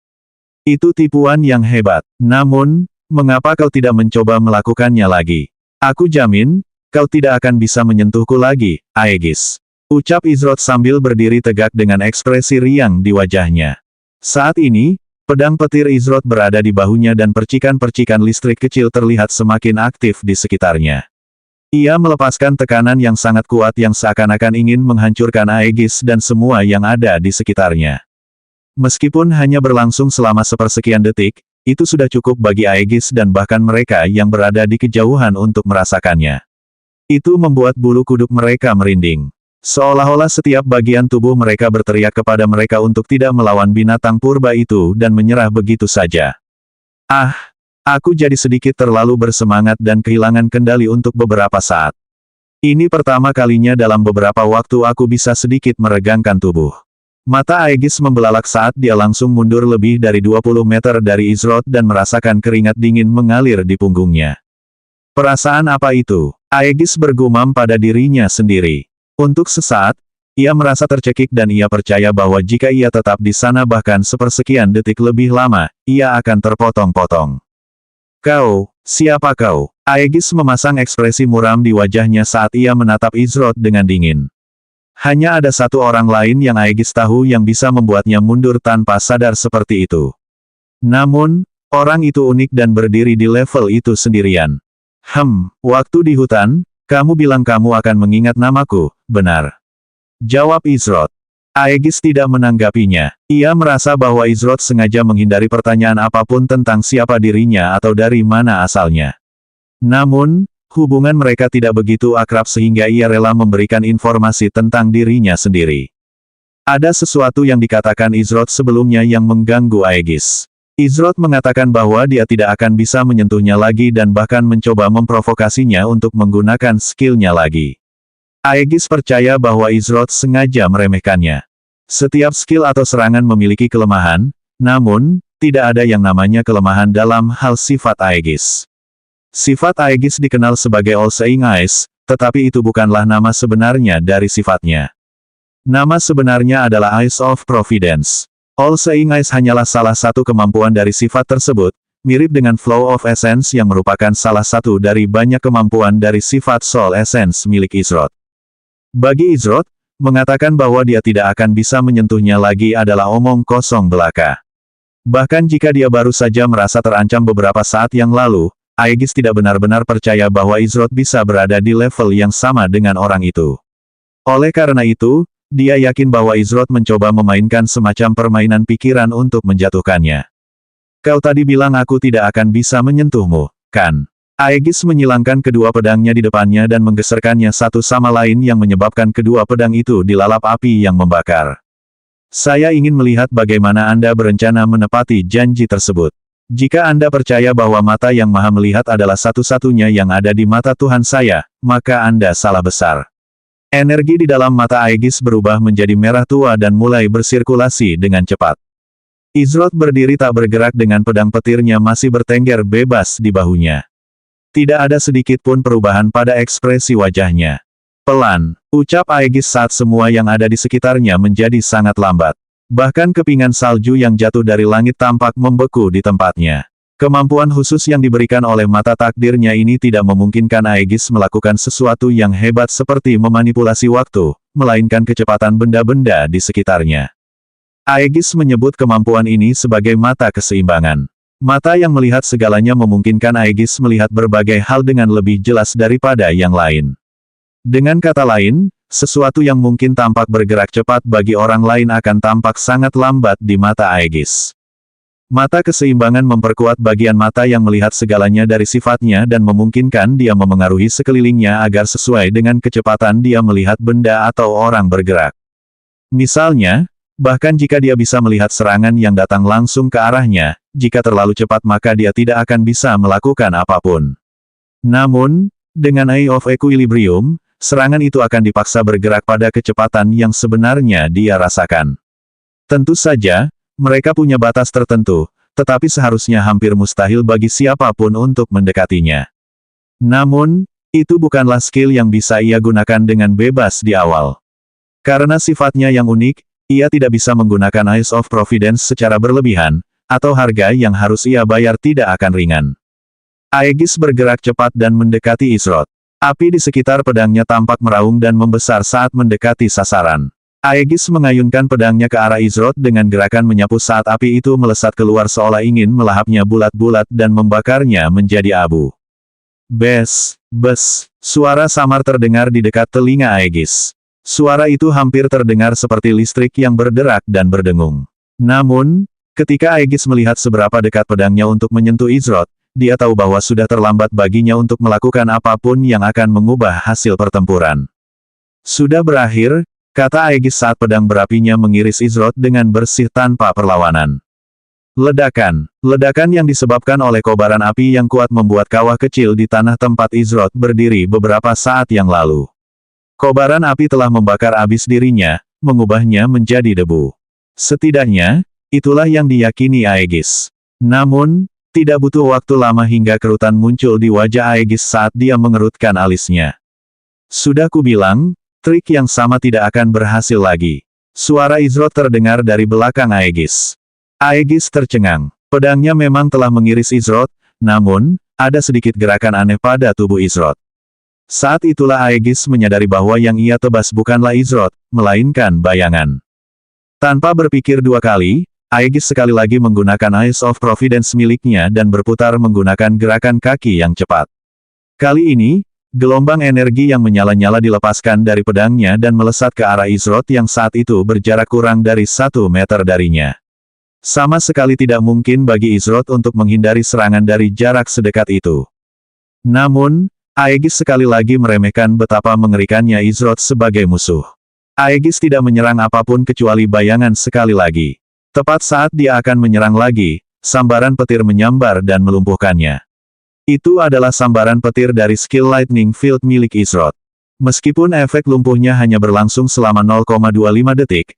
Itu tipuan yang hebat. Namun, mengapa kau tidak mencoba melakukannya lagi? Aku jamin, kau tidak akan bisa menyentuhku lagi, Aegis. Ucap Izroth sambil berdiri tegak dengan ekspresi riang di wajahnya. Saat ini, pedang petir Izroth berada di bahunya dan percikan-percikan listrik kecil terlihat semakin aktif di sekitarnya. Ia melepaskan tekanan yang sangat kuat yang seakan-akan ingin menghancurkan Aegis dan semua yang ada di sekitarnya. Meskipun hanya berlangsung selama sepersekian detik, itu sudah cukup bagi Aegis dan bahkan mereka yang berada di kejauhan untuk merasakannya. Itu membuat bulu kuduk mereka merinding. Seolah-olah setiap bagian tubuh mereka berteriak kepada mereka untuk tidak melawan binatang purba itu dan menyerah begitu saja. Ah, aku jadi sedikit terlalu bersemangat dan kehilangan kendali untuk beberapa saat. Ini pertama kalinya dalam beberapa waktu aku bisa sedikit meregangkan tubuh. Mata Aegis membelalak saat dia langsung mundur lebih dari 20 meter dari Izroth dan merasakan keringat dingin mengalir di punggungnya. Perasaan apa itu? Aegis bergumam pada dirinya sendiri. Untuk sesaat, ia merasa tercekik dan ia percaya bahwa jika ia tetap di sana bahkan sepersekian detik lebih lama, ia akan terpotong-potong. Kau, siapa kau? Aegis memasang ekspresi muram di wajahnya saat ia menatap Izroth dengan dingin. Hanya ada satu orang lain yang Aegis tahu yang bisa membuatnya mundur tanpa sadar seperti itu. Namun, orang itu unik dan berdiri di level itu sendirian. Waktu di hutan, kamu bilang kamu akan mengingat namaku, benar? Jawab Izroth. Aegis tidak menanggapinya. Ia merasa bahwa Izroth sengaja menghindari pertanyaan apapun tentang siapa dirinya atau dari mana asalnya. Namun, hubungan mereka tidak begitu akrab sehingga ia rela memberikan informasi tentang dirinya sendiri. Ada sesuatu yang dikatakan Izroth sebelumnya yang mengganggu Aegis. Izroth mengatakan bahwa dia tidak akan bisa menyentuhnya lagi dan bahkan mencoba memprovokasinya untuk menggunakan skillnya lagi. Aegis percaya bahwa Izroth sengaja meremehkannya. Setiap skill atau serangan memiliki kelemahan, namun, tidak ada yang namanya kelemahan dalam hal sifat Aegis. Sifat Aegis dikenal sebagai All Seeing Eyes, tetapi itu bukanlah nama sebenarnya dari sifatnya. Nama sebenarnya adalah Eyes of Providence. All Seeing Eyes hanyalah salah satu kemampuan dari sifat tersebut, mirip dengan Flow of Essence yang merupakan salah satu dari banyak kemampuan dari sifat Soul Essence milik Izroth. Bagi Izroth, mengatakan bahwa dia tidak akan bisa menyentuhnya lagi adalah omong kosong belaka. Bahkan jika dia baru saja merasa terancam beberapa saat yang lalu, Aegis tidak benar-benar percaya bahwa Izroth bisa berada di level yang sama dengan orang itu. Oleh karena itu, dia yakin bahwa Izroth mencoba memainkan semacam permainan pikiran untuk menjatuhkannya. Kau tadi bilang aku tidak akan bisa menyentuhmu, kan? Aegis menyilangkan kedua pedangnya di depannya dan menggeserkannya satu sama lain yang menyebabkan kedua pedang itu dilalap api yang membakar. Saya ingin melihat bagaimana Anda berencana menepati janji tersebut. Jika Anda percaya bahwa mata yang maha melihat adalah satu-satunya yang ada di mata Tuhan saya, maka Anda salah besar. Energi di dalam mata Aegis berubah menjadi merah tua dan mulai bersirkulasi dengan cepat. Izroth berdiri tak bergerak dengan pedang petirnya masih bertengger bebas di bahunya. Tidak ada sedikit pun perubahan pada ekspresi wajahnya. Pelan, ucap Aegis saat semua yang ada di sekitarnya menjadi sangat lambat. Bahkan kepingan salju yang jatuh dari langit tampak membeku di tempatnya. Kemampuan khusus yang diberikan oleh mata takdirnya ini tidak memungkinkan Aegis melakukan sesuatu yang hebat seperti memanipulasi waktu, melainkan kecepatan benda-benda di sekitarnya. Aegis menyebut kemampuan ini sebagai mata keseimbangan. Mata yang melihat segalanya memungkinkan Aegis melihat berbagai hal dengan lebih jelas daripada yang lain. Dengan kata lain, sesuatu yang mungkin tampak bergerak cepat bagi orang lain akan tampak sangat lambat di mata Aegis. Mata keseimbangan memperkuat bagian mata yang melihat segalanya dari sifatnya dan memungkinkan dia memengaruhi sekelilingnya agar sesuai dengan kecepatan dia melihat benda atau orang bergerak. Misalnya, bahkan jika dia bisa melihat serangan yang datang langsung ke arahnya, jika terlalu cepat maka dia tidak akan bisa melakukan apapun. Namun, dengan Eye of Equilibrium, serangan itu akan dipaksa bergerak pada kecepatan yang sebenarnya dia rasakan. Tentu saja, mereka punya batas tertentu, tetapi seharusnya hampir mustahil bagi siapapun untuk mendekatinya. Namun, itu bukanlah skill yang bisa ia gunakan dengan bebas di awal. Karena sifatnya yang unik, ia tidak bisa menggunakan Eyes of Providence secara berlebihan, atau harga yang harus ia bayar tidak akan ringan. Aegis bergerak cepat dan mendekati Izroth. Api di sekitar pedangnya tampak meraung dan membesar saat mendekati sasaran. Aegis mengayunkan pedangnya ke arah Izroth dengan gerakan menyapu saat api itu melesat keluar seolah ingin melahapnya bulat-bulat dan membakarnya menjadi abu. Bes, bes, suara samar terdengar di dekat telinga Aegis. Suara itu hampir terdengar seperti listrik yang berderak dan berdengung. Namun, ketika Aegis melihat seberapa dekat pedangnya untuk menyentuh Izroth, dia tahu bahwa sudah terlambat baginya untuk melakukan apapun yang akan mengubah hasil pertempuran. Sudah berakhir, kata Aegis saat pedang berapinya mengiris Izroth dengan bersih tanpa perlawanan. Ledakan. Ledakan yang disebabkan oleh kobaran api yang kuat membuat kawah kecil di tanah tempat Izroth berdiri beberapa saat yang lalu. Kobaran api telah membakar habis dirinya, mengubahnya menjadi debu. Setidaknya, itulah yang diyakini Aegis. Namun, tidak butuh waktu lama hingga kerutan muncul di wajah Aegis saat dia mengerutkan alisnya. Sudah kubilang, trik yang sama tidak akan berhasil lagi. Suara Izroth terdengar dari belakang Aegis. Aegis tercengang. Pedangnya memang telah mengiris Izroth, namun, ada sedikit gerakan aneh pada tubuh Izroth. Saat itulah Aegis menyadari bahwa yang ia tebas bukanlah Izroth, melainkan bayangan. Tanpa berpikir dua kali, Aegis sekali lagi menggunakan Eyes of Providence miliknya dan berputar menggunakan gerakan kaki yang cepat. Kali ini, gelombang energi yang menyala-nyala dilepaskan dari pedangnya dan melesat ke arah Izroth yang saat itu berjarak kurang dari 1 meter darinya. Sama sekali tidak mungkin bagi Izroth untuk menghindari serangan dari jarak sedekat itu. Namun, Aegis sekali lagi meremehkan betapa mengerikannya Izroth sebagai musuh. Aegis tidak menyerang apapun kecuali bayangan sekali lagi. Tepat saat dia akan menyerang lagi, sambaran petir menyambar dan melumpuhkannya. Itu adalah sambaran petir dari skill Lightning Field milik Izroth. Meskipun efek lumpuhnya hanya berlangsung selama 0,25 detik,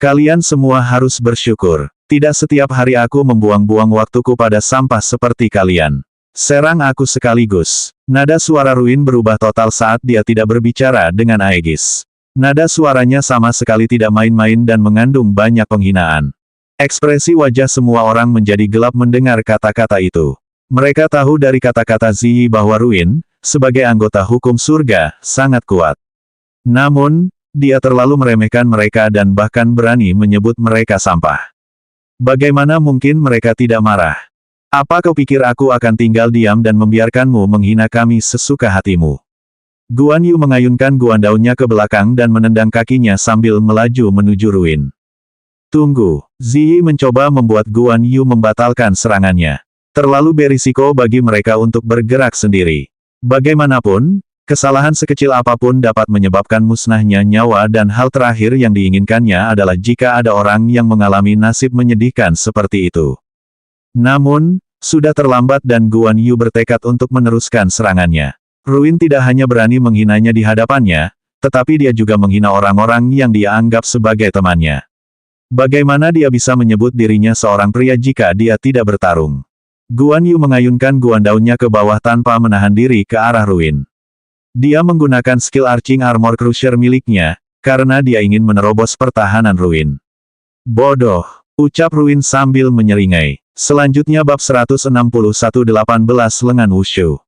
Kalian semua harus bersyukur. Tidak setiap hari aku membuang-buang waktuku pada sampah seperti kalian. Serang aku sekaligus. Nada suara Ruin berubah total saat dia tidak berbicara dengan Aegis. Nada suaranya sama sekali tidak main-main dan mengandung banyak penghinaan. Ekspresi wajah semua orang menjadi gelap mendengar kata-kata itu. Mereka tahu dari kata-kata Ziyi bahwa Ruin, sebagai anggota hukum surga, sangat kuat. Namun, dia terlalu meremehkan mereka dan bahkan berani menyebut mereka sampah. Bagaimana mungkin mereka tidak marah? Apa kau pikir aku akan tinggal diam dan membiarkanmu menghina kami sesuka hatimu? Guan Yu mengayunkan guandaunnya ke belakang dan menendang kakinya sambil melaju menuju Ruin. Tunggu, Ziyi mencoba membuat Guan Yu membatalkan serangannya. Terlalu berisiko bagi mereka untuk bergerak sendiri. Bagaimanapun, kesalahan sekecil apapun dapat menyebabkan musnahnya nyawa dan hal terakhir yang diinginkannya adalah jika ada orang yang mengalami nasib menyedihkan seperti itu. Namun, sudah terlambat dan Guan Yu bertekad untuk meneruskan serangannya. Ruin tidak hanya berani menghinanya di hadapannya, tetapi dia juga menghina orang-orang yang dia anggap sebagai temannya. Bagaimana dia bisa menyebut dirinya seorang pria jika dia tidak bertarung? Guan Yu mengayunkan guandaunnya ke bawah tanpa menahan diri ke arah Ruin. Dia menggunakan skill Arching Armor Crusher miliknya, karena dia ingin menerobos pertahanan Ruin. Bodoh, ucap Ruin sambil menyeringai. Selanjutnya bab 161-18 lengan Wushu.